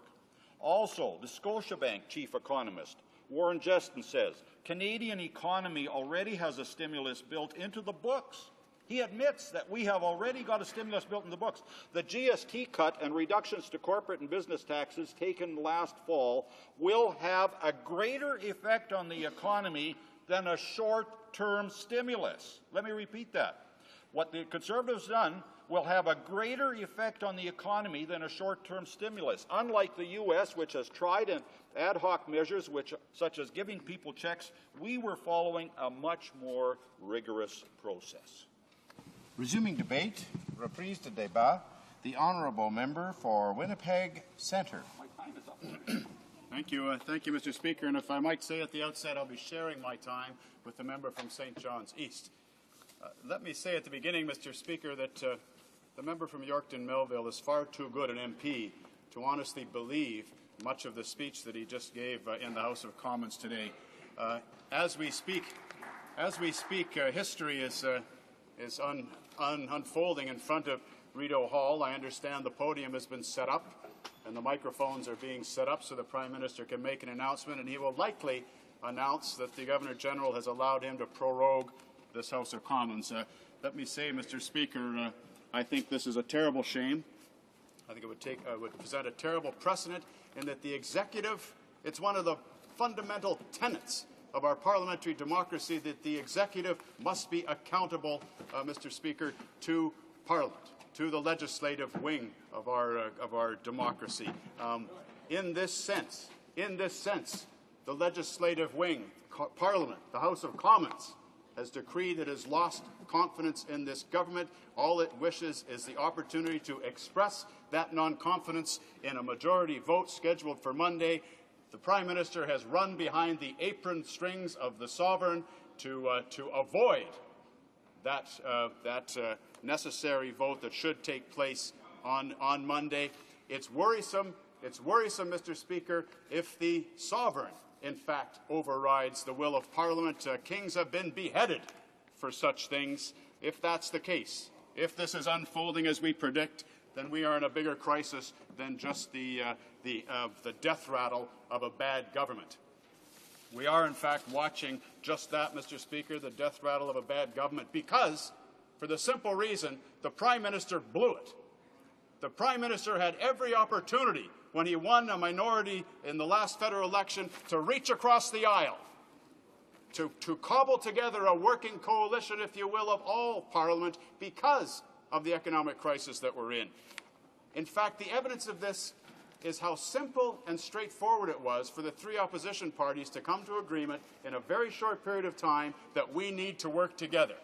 Also, the Scotiabank chief economist, Warren Jestin, says, Canadian economy already has a stimulus built into the books. He admits that we have already got a stimulus built in the books. The GST cut and reductions to corporate and business taxes taken last fall will have a greater effect on the economy than a short-term stimulus. Let me repeat that. What the Conservatives done will have a greater effect on the economy than a short-term stimulus. Unlike the U.S., which has tried ad hoc measures such as giving people checks, we were following a much more rigorous process. Resuming debate, reprise de débat, the honourable member for Winnipeg Centre. Thank you, Mr. Speaker. And if I might say at the outset, I'll be sharing my time with the member from St. John's East. Let me say at the beginning, Mr. Speaker, that the member from Yorkton Melville is far too good an MP to honestly believe much of the speech that he just gave in the House of Commons today. As we speak, history is unfolding in front of Rideau Hall. I understand the podium has been set up and the microphones are being set up so the Prime Minister can make an announcement, and he will likely announce that the Governor-General has allowed him to prorogue this House of Commons. Let me say, Mr. Speaker, I think this is a terrible shame. I think it would present a terrible precedent in that the executive, it's one of the fundamental tenets of our parliamentary democracy that the executive must be accountable, Mr. Speaker, to Parliament, to the legislative wing of our democracy. In this sense, the legislative wing, Parliament, the House of Commons, has decreed it has lost confidence in this government. All it wishes is the opportunity to express that non-confidence in a majority vote scheduled for Monday. The Prime Minister has run behind the apron strings of the sovereign to avoid that necessary vote that should take place on Monday. It's worrisome, Mr. Speaker, if the sovereign, in fact, overrides the will of Parliament. Kings have been beheaded for such things. If that's the case, if this is unfolding as we predict, then we are in a bigger crisis than just the death rattle of a bad government. We are, in fact, watching just that, Mr. Speaker, the death rattle of a bad government, because, for the simple reason, the Prime Minister blew it. The Prime Minister had every opportunity when he won a minority in the last federal election to reach across the aisle, to cobble together a working coalition, if you will, of all Parliament because of the economic crisis that we're in. In fact, the evidence of this is how simple and straightforward it was for the three opposition parties to come to agreement in a very short period of time that we need to work together.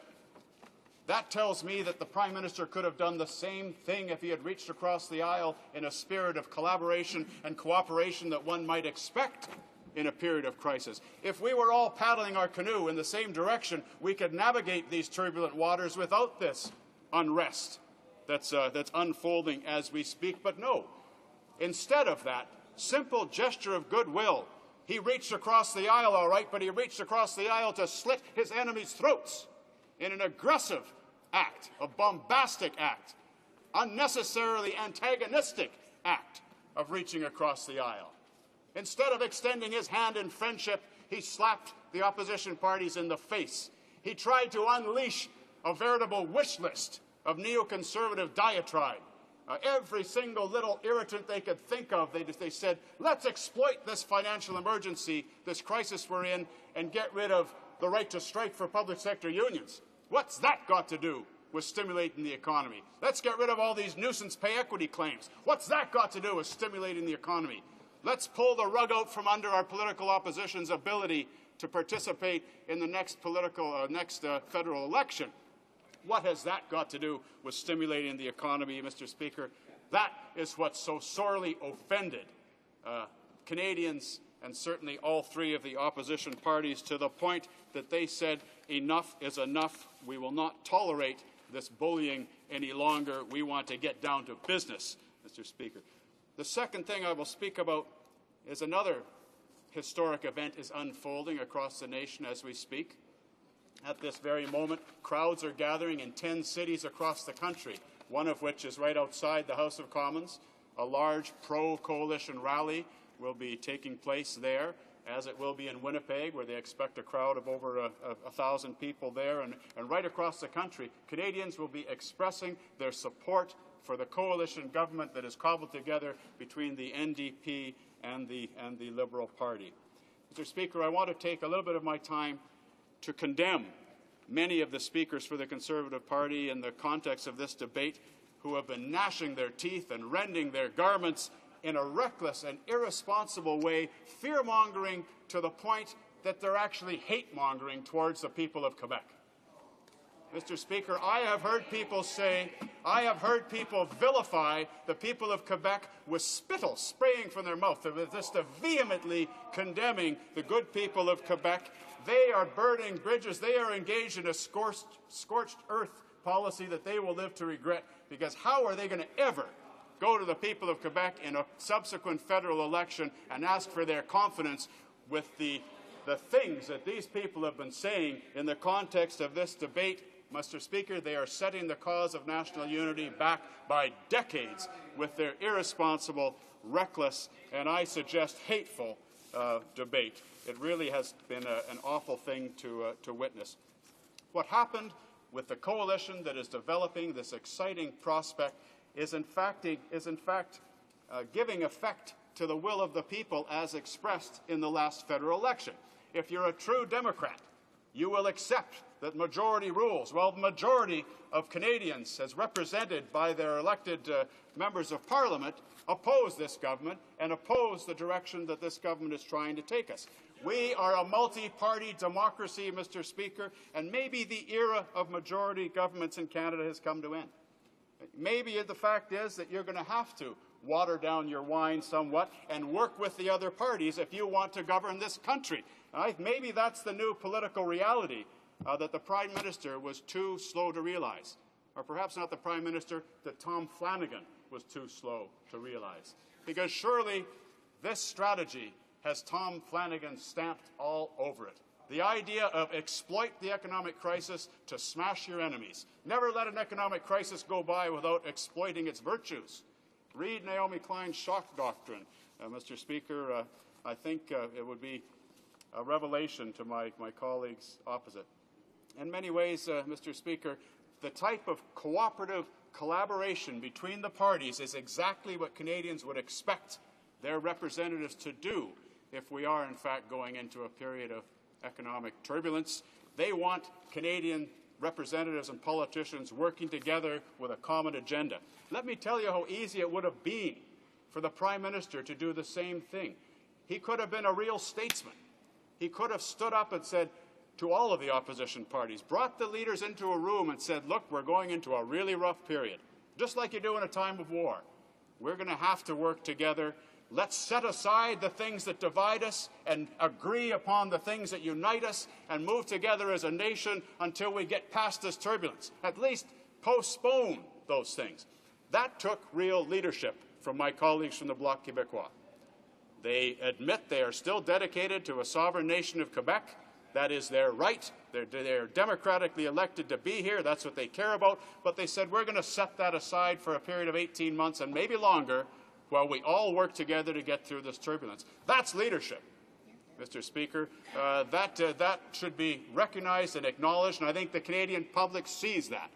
That tells me that the Prime Minister could have done the same thing if he had reached across the aisle in a spirit of collaboration and cooperation that one might expect in a period of crisis. If we were all paddling our canoe in the same direction, we could navigate these turbulent waters without this unrest that's unfolding as we speak. But no, instead of that simple gesture of goodwill, he reached across the aisle, all right, but he reached across the aisle to slit his enemies' throats in an aggressive act, a bombastic act, unnecessarily antagonistic act of reaching across the aisle. Instead of extending his hand in friendship, he slapped the opposition parties in the face. He tried to unleash a veritable wish list of neoconservative diatribe. Every single little irritant they could think of, they said, let's exploit this financial emergency, this crisis we're in, and get rid of the right to strike for public sector unions. What's that got to do with stimulating the economy? Let's get rid of all these nuisance pay equity claims. What's that got to do with stimulating the economy? Let's pull the rug out from under our political opposition's ability to participate in the next federal election. What has that got to do with stimulating the economy, Mr. Speaker? That is what so sorely offended Canadians, and certainly all three of the opposition parties, to the point that they said, enough is enough. We will not tolerate this bullying any longer. We want to get down to business, Mr. Speaker. The second thing I will speak about is another historic event is unfolding across the nation as we speak. At this very moment, crowds are gathering in 10 cities across the country, one of which is right outside the House of Commons. A large pro-coalition rally will be taking place there, as it will be in Winnipeg, where they expect a crowd of over 1,000 people there. And right across the country, Canadians will be expressing their support for the coalition government that is cobbled together between the NDP and the Liberal Party. Mr. Speaker, I want to take a little bit of my time to condemn many of the speakers for the Conservative Party in the context of this debate who have been gnashing their teeth and rending their garments in a reckless and irresponsible way, fear-mongering to the point that they're actually hate-mongering towards the people of Quebec. Mr. Speaker, I have heard people vilify the people of Quebec with spittle spraying from their mouth, just vehemently condemning the good people of Quebec. They are burning bridges. They are engaged in a scorched earth policy that they will live to regret, because how are they going to ever go to the people of Quebec in a subsequent federal election and ask for their confidence with the things that these people have been saying in the context of this debate? Mr. Speaker, they are setting the cause of national unity back by decades with their irresponsible, reckless, and I suggest hateful debate. It really has been an awful thing to witness. What happened with the coalition that is developing this exciting prospect is in fact giving effect to the will of the people as expressed in the last federal election. If you're a true Democrat, you will accept that majority rules. Well, the majority of Canadians, as represented by their elected members of Parliament, oppose this government and oppose the direction that this government is trying to take us. We are a multi-party democracy, Mr. Speaker, and maybe the era of majority governments in Canada has come to end. Maybe the fact is that you're going to have to water down your wine somewhat and work with the other parties if you want to govern this country. Maybe that's the new political reality that the Prime Minister was too slow to realize. Or perhaps not the Prime Minister, that Tom Flanagan was too slow to realize. Because surely this strategy has Tom Flanagan stamped all over it. The idea of exploit the economic crisis to smash your enemies. Never let an economic crisis go by without exploiting its virtues. Read Naomi Klein's shock doctrine, Mr. Speaker. I think it would be a revelation to my colleagues opposite. In many ways, Mr. Speaker, the type of cooperative collaboration between the parties is exactly what Canadians would expect their representatives to do if we are, in fact, going into a period of economic turbulence. They want Canadian representatives and politicians working together with a common agenda. Let me tell you how easy it would have been for the Prime Minister to do the same thing. He could have been a real statesman. He could have stood up and said to all of the opposition parties, brought the leaders into a room and said, look, we're going into a really rough period, just like you do in a time of war. We're going to have to work together. Let's set aside the things that divide us and agree upon the things that unite us and move together as a nation until we get past this turbulence. At least postpone those things. That took real leadership from my colleagues from the Bloc Québécois. They admit they are still dedicated to a sovereign nation of Quebec. That is their right. They're democratically elected to be here. That's what they care about. But they said, we're going to set that aside for a period of 18 months and maybe longer while we all work together to get through this turbulence. That's leadership, Mr. Speaker. That should be recognized and acknowledged, and I think the Canadian public sees that.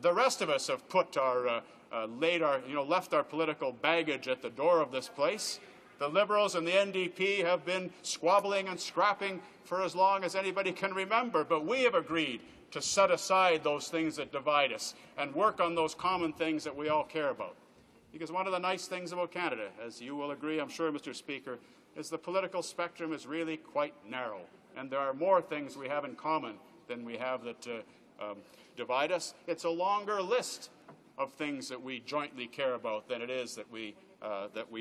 The rest of us have put left our political baggage at the door of this place. The Liberals and the NDP have been squabbling and scrapping for as long as anybody can remember, but we have agreed to set aside those things that divide us and work on those common things that we all care about. Because one of the nice things about Canada, as you will agree, I'm sure, Mr. Speaker, is the political spectrum is really quite narrow, and there are more things we have in common than we have that divide us. It's a longer list of things that we jointly care about than it is that we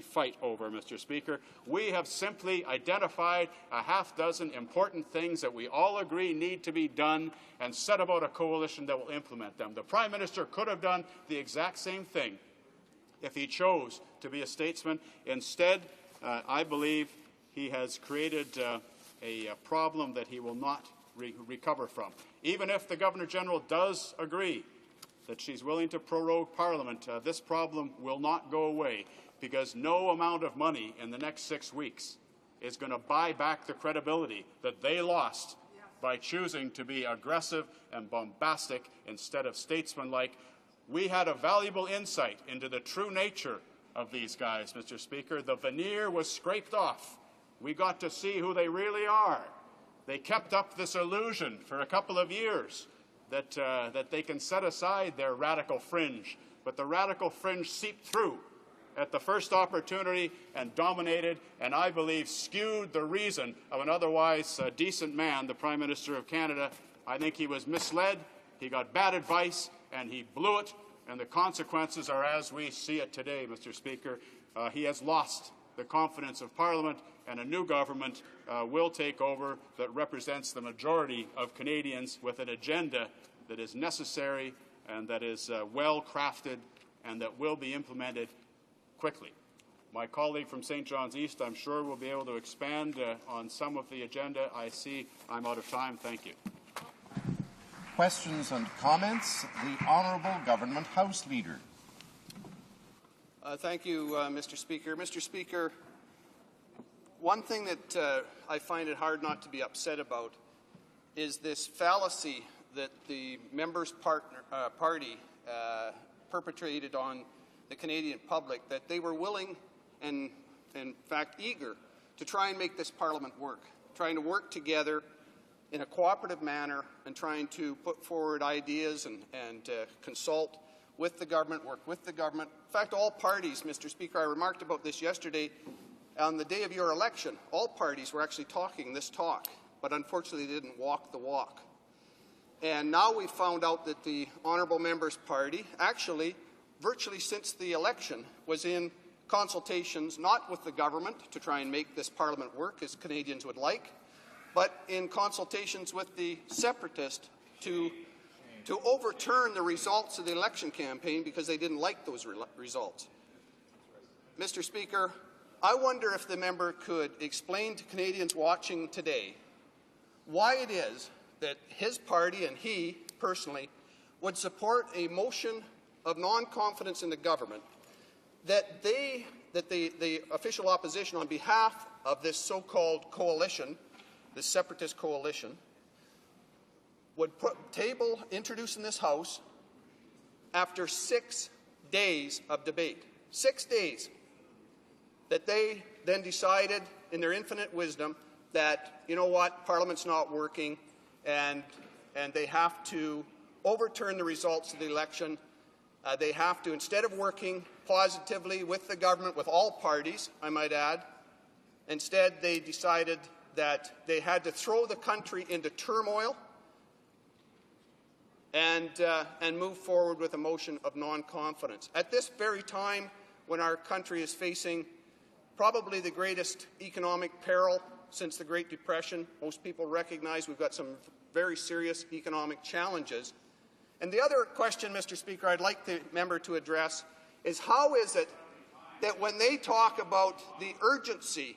fight over, Mr. Speaker. We have simply identified a half dozen important things that we all agree need to be done and set about a coalition that will implement them. The Prime Minister could have done the exact same thing if he chose to be a statesman. Instead, I believe he has created a problem that he will not recover from. Even if the Governor-General does agree that she's willing to prorogue Parliament, this problem will not go away, because no amount of money in the next 6 weeks is going to buy back the credibility that they lost by choosing to be aggressive and bombastic instead of statesmanlike. We had a valuable insight into the true nature of these guys, Mr. Speaker. The veneer was scraped off. We got to see who they really are. They kept up this illusion for a couple of years that they can set aside their radical fringe, but the radical fringe seeped through at the first opportunity and dominated, and I believe skewed the reason of an otherwise decent man, the Prime Minister of Canada. I think he was misled, he got bad advice, and he blew it, and the consequences are as we see it today, Mr. Speaker. He has lost the confidence of Parliament, and a new government will take over that represents the majority of Canadians with an agenda that is necessary and that is well crafted and that will be implemented quickly. My colleague from St. John's East, I'm sure, will be able to expand on some of the agenda. I see I'm out of time. Thank you. Questions and comments? The Honourable Government House Leader. Thank you, Mr. Speaker. Mr. Speaker, one thing that I find it hard not to be upset about is this fallacy that the member's party perpetrated on the Canadian public, that they were willing and, in fact, eager to try and make this Parliament work, trying to work together in a cooperative manner and trying to put forward ideas and consult with the government, work with the government. In fact, all parties, Mr. Speaker, I remarked about this yesterday, on the day of your election, all parties were actually talking this talk, but unfortunately they didn't walk the walk. And now we found out that the Honourable Member's Party actually virtually since the election, was in consultations not with the government to try and make this parliament work as Canadians would like, but in consultations with the separatists to overturn the results of the election campaign because they didn't like those results. Mr. Speaker, I wonder if the member could explain to Canadians watching today why it is that his party and he personally would support a motion of non-confidence in the government that the official opposition on behalf of this so-called coalition, this separatist coalition, would introduce in this House after 6 days of debate. 6 days. That they then decided in their infinite wisdom that, you know what, Parliament's not working and they have to overturn the results of the election. They have to, instead of working positively with the government, with all parties, I might add, instead they decided that they had to throw the country into turmoil and move forward with a motion of non-confidence. At this very time when our country is facing probably the greatest economic peril since the Great Depression, most people recognize we've got some very serious economic challenges. And the other question, Mr. Speaker, I'd like the member to address is how is it that when they talk about the urgency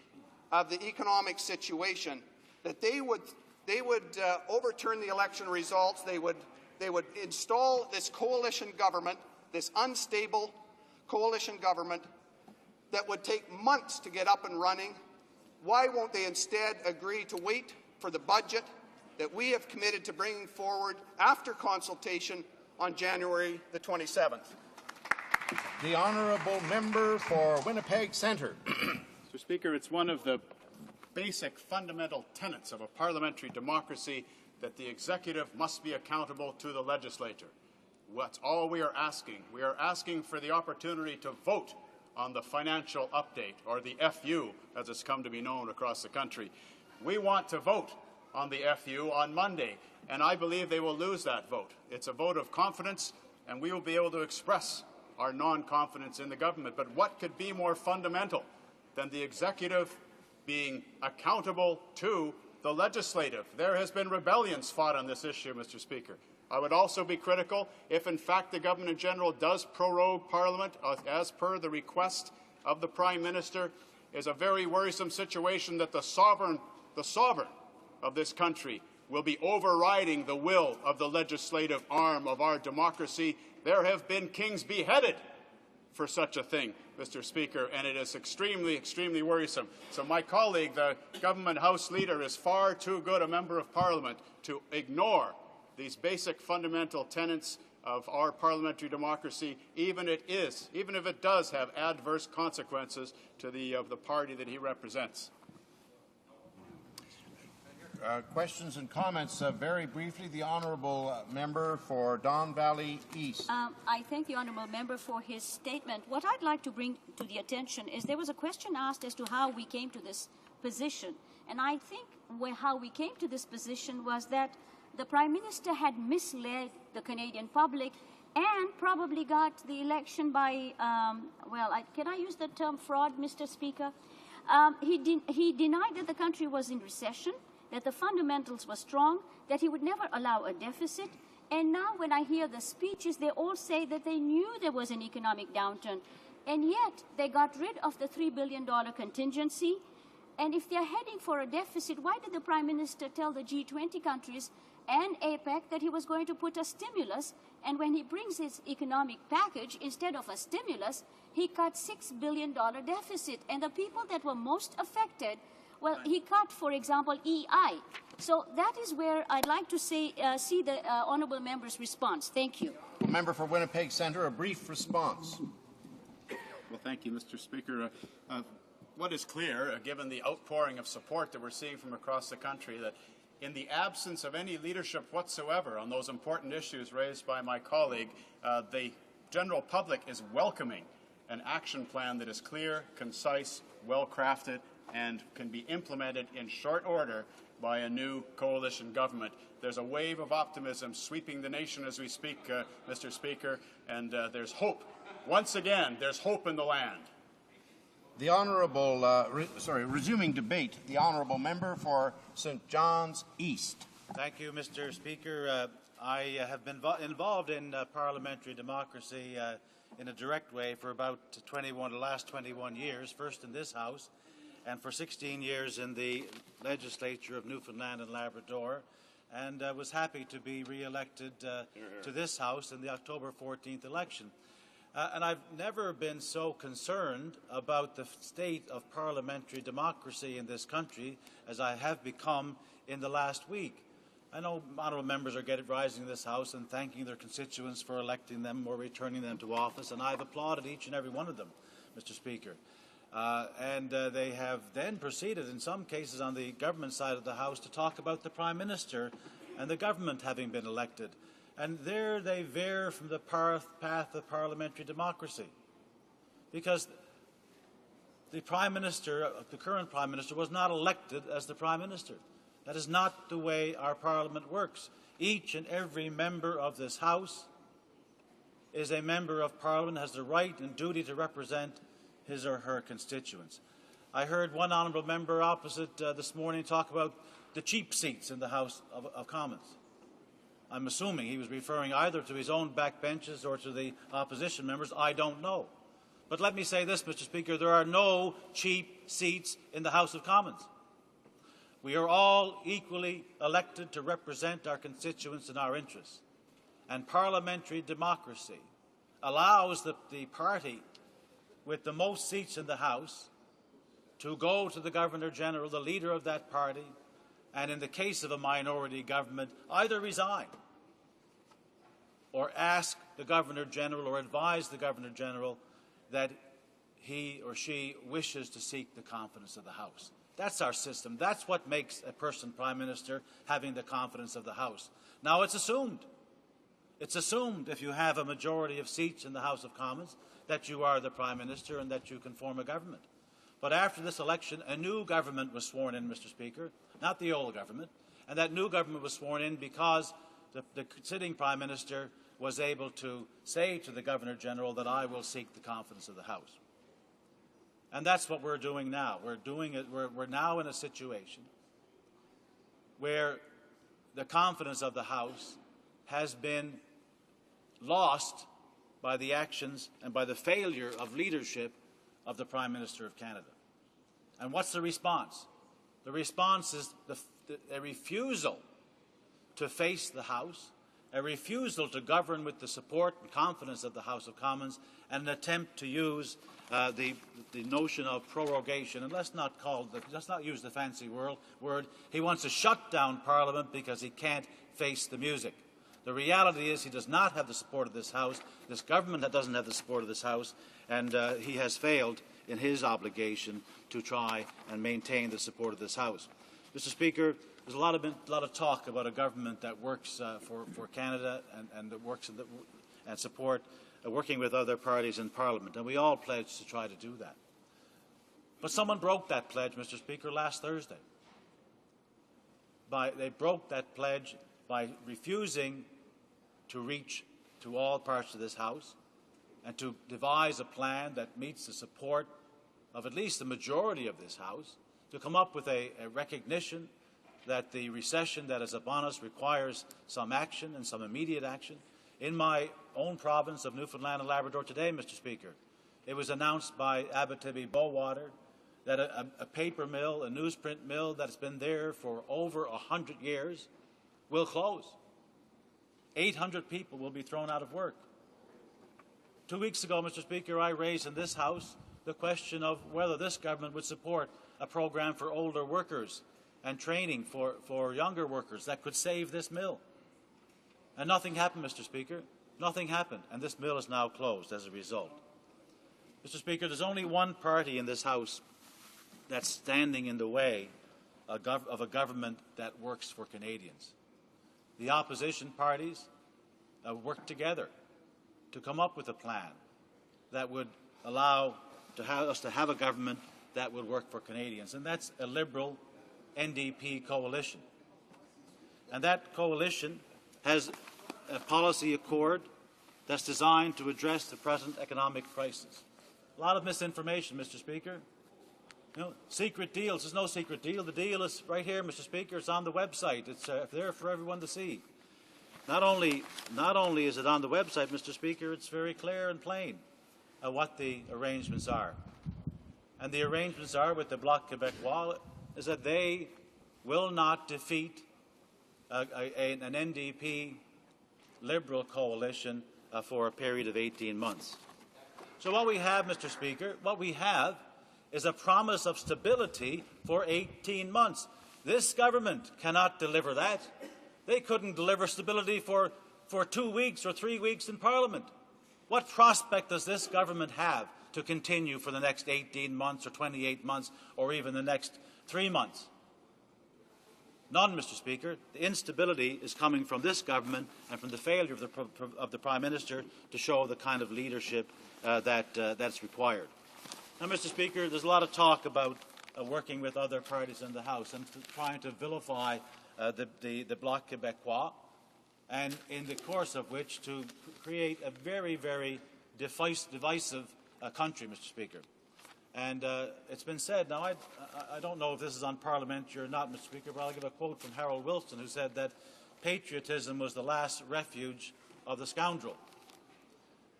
of the economic situation, that they would overturn the election results, they would install this coalition government, this unstable coalition government that would take months to get up and running? Why won't they instead agree to wait for the budget that we have committed to bringing forward after consultation on January the 27th? The honourable member for Winnipeg Centre. Mr. Speaker, it's one of the basic fundamental tenets of a parliamentary democracy that the executive must be accountable to the legislature. That's all we are asking. We are asking for the opportunity to vote on the financial update, or the FU, as it's come to be known across the country. We want to vote on the FU on Monday, and I believe they will lose that vote. It's a vote of confidence, and we will be able to express our non-confidence in the government. But what could be more fundamental than the executive being accountable to the legislative? There has been rebellions fought on this issue, Mr. Speaker. I would also be critical if, in fact, the Governor-General does prorogue Parliament as per the request of the Prime Minister. Is a very worrisome situation that the sovereign of this country will be overriding the will of the legislative arm of our democracy. There have been kings beheaded for such a thing, Mr. Speaker, and it is extremely, extremely worrisome. So my colleague, the Government House Leader, is far too good a Member of Parliament to ignore these basic fundamental tenets of our parliamentary democracy, even if it does have adverse consequences to the party that he represents. Questions and comments. Very briefly, the honourable member for Don Valley East. I thank the honourable member for his statement. What I'd like to bring to the attention is there was a question asked as to how we came to this position. And I think how we came to this position was that the Prime Minister had misled the Canadian public and probably got the election by, can I use the term fraud, Mr. Speaker? He denied that the country was in recession, that the fundamentals were strong, that he would never allow a deficit. And now when I hear the speeches, they all say that they knew there was an economic downturn. And yet they got rid of the $3 billion contingency. And if they're heading for a deficit, why did the Prime Minister tell the G20 countries and APEC that he was going to put a stimulus, and when he brings his economic package, instead of a stimulus, he cut $6 billion deficit. And the people that were most affected, well, he cut, for example, EI. So that is where I'd like to see the honourable member's response. Thank you. Member for Winnipeg Centre, a brief response. Well, thank you, Mr. Speaker. What is clear, given the outpouring of support that we're seeing from across the country, that in the absence of any leadership whatsoever on those important issues raised by my colleague, the general public is welcoming an action plan that is clear, concise, well-crafted, and can be implemented in short order by a new coalition government. There's a wave of optimism sweeping the nation as we speak, Mr. Speaker, and there's hope. Once again, there's hope in the land. The Honourable, resuming debate, the Honourable Member for St. John's East. Thank you, Mr. Speaker. I have been involved in parliamentary democracy in a direct way for about the last 21 years, first in this House and for 16 years in the legislature of Newfoundland and Labrador, and was happy to be re-elected to this House in the October 14th election. And I've never been so concerned about the state of parliamentary democracy in this country as I have become in the last week. I know honourable members are rising in this House and thanking their constituents for electing them or returning them to office, and I've applauded each and every one of them, Mr. Speaker. They have then proceeded, in some cases on the government side of the House, to talk about the Prime Minister and the government having been elected. And there they veer from the path of parliamentary democracy. Because the Prime Minister, the current Prime Minister, was not elected as the Prime Minister. That is not the way our Parliament works. Each and every member of this House is a member of Parliament, has the right and duty to represent his or her constituents. I heard one honourable member opposite this morning talk about the cheap seats in the House of Commons. I'm assuming he was referring either to his own backbenches or to the opposition members. I don't know. But let me say this, Mr. Speaker, there are no cheap seats in the House of Commons. We are all equally elected to represent our constituents and our interests. And parliamentary democracy allows the party with the most seats in the House to go to the Governor-General, the leader of that party, and in the case of a minority government, either resign or ask the Governor-General or advise the Governor-General that he or she wishes to seek the confidence of the House. That's our system. That's what makes a person Prime Minister, having the confidence of the House. Now, it's assumed. It's assumed if you have a majority of seats in the House of Commons that you are the Prime Minister and that you can form a government. But after this election, a new government was sworn in, Mr. Speaker, not the old government, and that new government was sworn in because the sitting Prime Minister was able to say to the Governor-General that I will seek the confidence of the House. And that's what we're doing now. We're now in a situation where the confidence of the House has been lost by the actions and by the failure of leadership of the Prime Minister of Canada. And what's the response? The response is a refusal to face the House, a refusal to govern with the support and confidence of the House of Commons, and an attempt to use the notion of prorogation. And let's not use the fancy word. He wants to shut down Parliament because he can't face the music. The reality is he does not have the support of this House. This government doesn't have the support of this House, and he has failed in his obligation to try and maintain the support of this House. Mr. Speaker, there's a lot of talk about a government that works for Canada and that works and support working with other parties in Parliament, and we all pledged to try to do that. But someone broke that pledge, Mr. Speaker, last Thursday. They broke that pledge by refusing to reach to all parts of this House and to devise a plan that meets the support of at least the majority of this House, to come up with a recognition that the recession that is upon us requires some action and some immediate action. In my own province of Newfoundland and Labrador today, Mr. Speaker, it was announced by Abitibi-Bowater that a paper mill, a newsprint mill that's been there for over 100 years will close. 800 people will be thrown out of work. 2 weeks ago, Mr. Speaker, I raised in this House the question of whether this government would support a program for older workers and training for younger workers that could save this mill. And nothing happened, Mr. Speaker. Nothing happened, and this mill is now closed as a result. Mr. Speaker, there's only one party in this House that's standing in the way of a government that works for Canadians. The opposition parties worked together to come up with a plan that would allow us to have a government that would work for Canadians, and that's a Liberal NDP coalition. And that coalition has a policy accord that's designed to address the present economic crisis. A lot of misinformation, Mr. Speaker. Secret deals. There's no secret deal. The deal is right here, Mr. Speaker. It's on the website. It's there for everyone to see. Not only is it on the website, Mr. Speaker, it's very clear and plain what the arrangements are. And the arrangements are with the Bloc Québécois is that they will not defeat an NDP Liberal coalition for a period of 18 months. So what we have, Mr. Speaker, is a promise of stability for 18 months. This government cannot deliver that. They couldn't deliver stability for 2 weeks or 3 weeks in Parliament. What prospect does this government have to continue for the next 18 months or 28 months or even the next 3 months? None, Mr. Speaker. The instability is coming from this government and from the failure of the Prime Minister to show the kind of leadership that's required. Now, Mr. Speaker, there's a lot of talk about working with other parties in the House and trying to vilify the Bloc Québécois, and in the course of which to create a very, very divisive country, Mr. Speaker. And it's been said, now I don't know if this is on parliamentary or not, Mr. Speaker, but I'll give a quote from Harold Wilson, who said that patriotism was the last refuge of the scoundrel.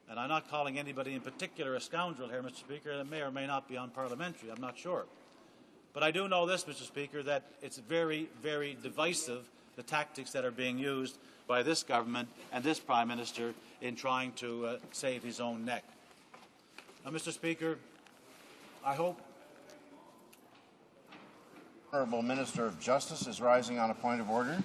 And I'm not calling anybody in particular a scoundrel here, Mr. Speaker. It may or may not be on parliamentary, I'm not sure. But I do know this, Mr. Speaker, that it's very, very divisive, the tactics that are being used by this government and this Prime Minister in trying to save his own neck. Now, Mr. Speaker, I hope the Honourable Minister of Justice is rising on a point of order.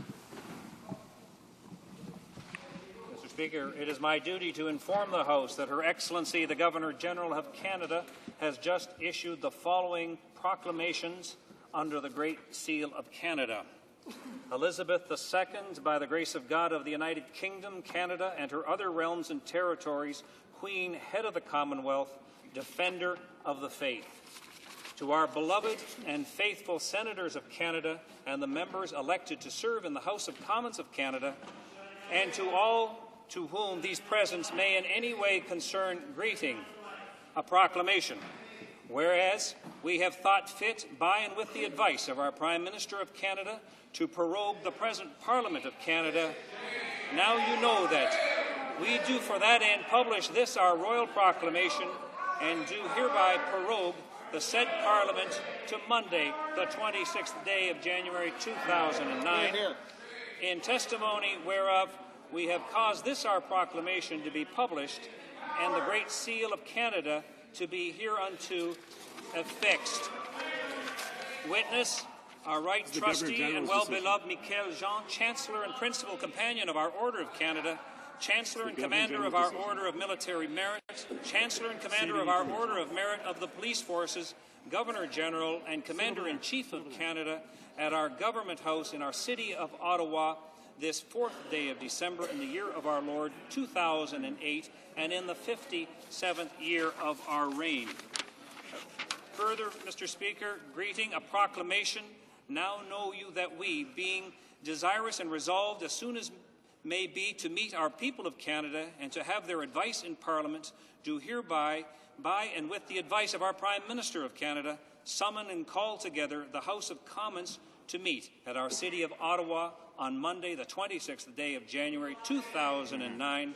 Mr. Speaker, it is my duty to inform the House that Her Excellency the Governor-General of Canada has just issued the following proclamations under the Great Seal of Canada. Elizabeth II, by the grace of God of the United Kingdom, Canada, and her other realms and territories, Queen, Head of the Commonwealth, Defender of the Faith. To our beloved and faithful Senators of Canada and the members elected to serve in the House of Commons of Canada, and to all to whom these presents may in any way concern, greeting, a proclamation. Whereas we have thought fit, by and with the advice of our Prime Minister of Canada, to prorogue the present Parliament of Canada, now you know that we do for that end publish this our royal proclamation, and do hereby prorogue the said Parliament to Monday, the 26th day of January 2009, in testimony whereof we have caused this our proclamation to be published, and the Great Seal of Canada to be hereunto affixed. Witness, our right trustee and well-beloved Michael Jean, Chancellor and Principal Companion of our Order of Canada, Chancellor and Commander of our Order of Military Merit, Chancellor and Commander of our Order of Merit of the Police Forces, Governor-General and Commander-in-Chief of Canada at our Government House in our city of Ottawa this 4th day of December in the year of our Lord 2008 and in the 57th year of our reign. Further, Mr. Speaker, greeting, a proclamation. Now know you that we, being desirous and resolved as soon as may be to meet our people of Canada and to have their advice in Parliament, do hereby, by and with the advice of our Prime Minister of Canada, summon and call together the House of Commons to meet at our city of Ottawa on Monday, the 26th day of January 2009,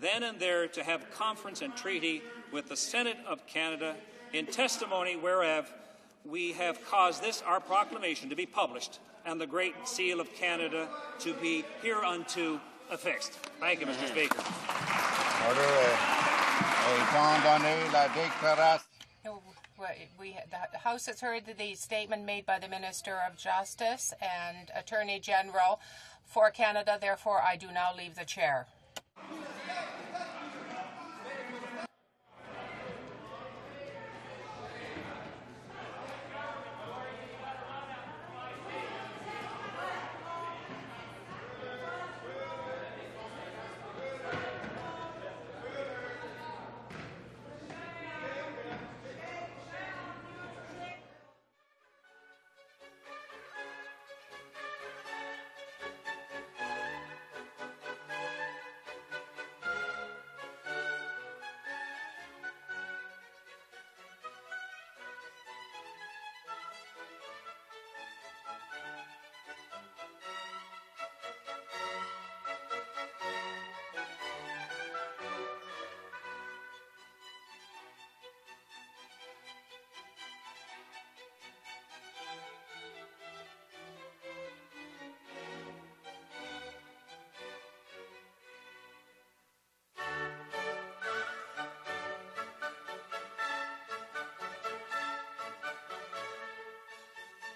then and there to have conference and treaty with the Senate of Canada, in testimony whereof we have caused this our proclamation to be published, and the Great Seal of Canada to be hereunto affixed. Thank you, Mr. Speaker. The House has heard the statement made by the Minister of Justice and Attorney General for Canada. Therefore, I do now leave the chair.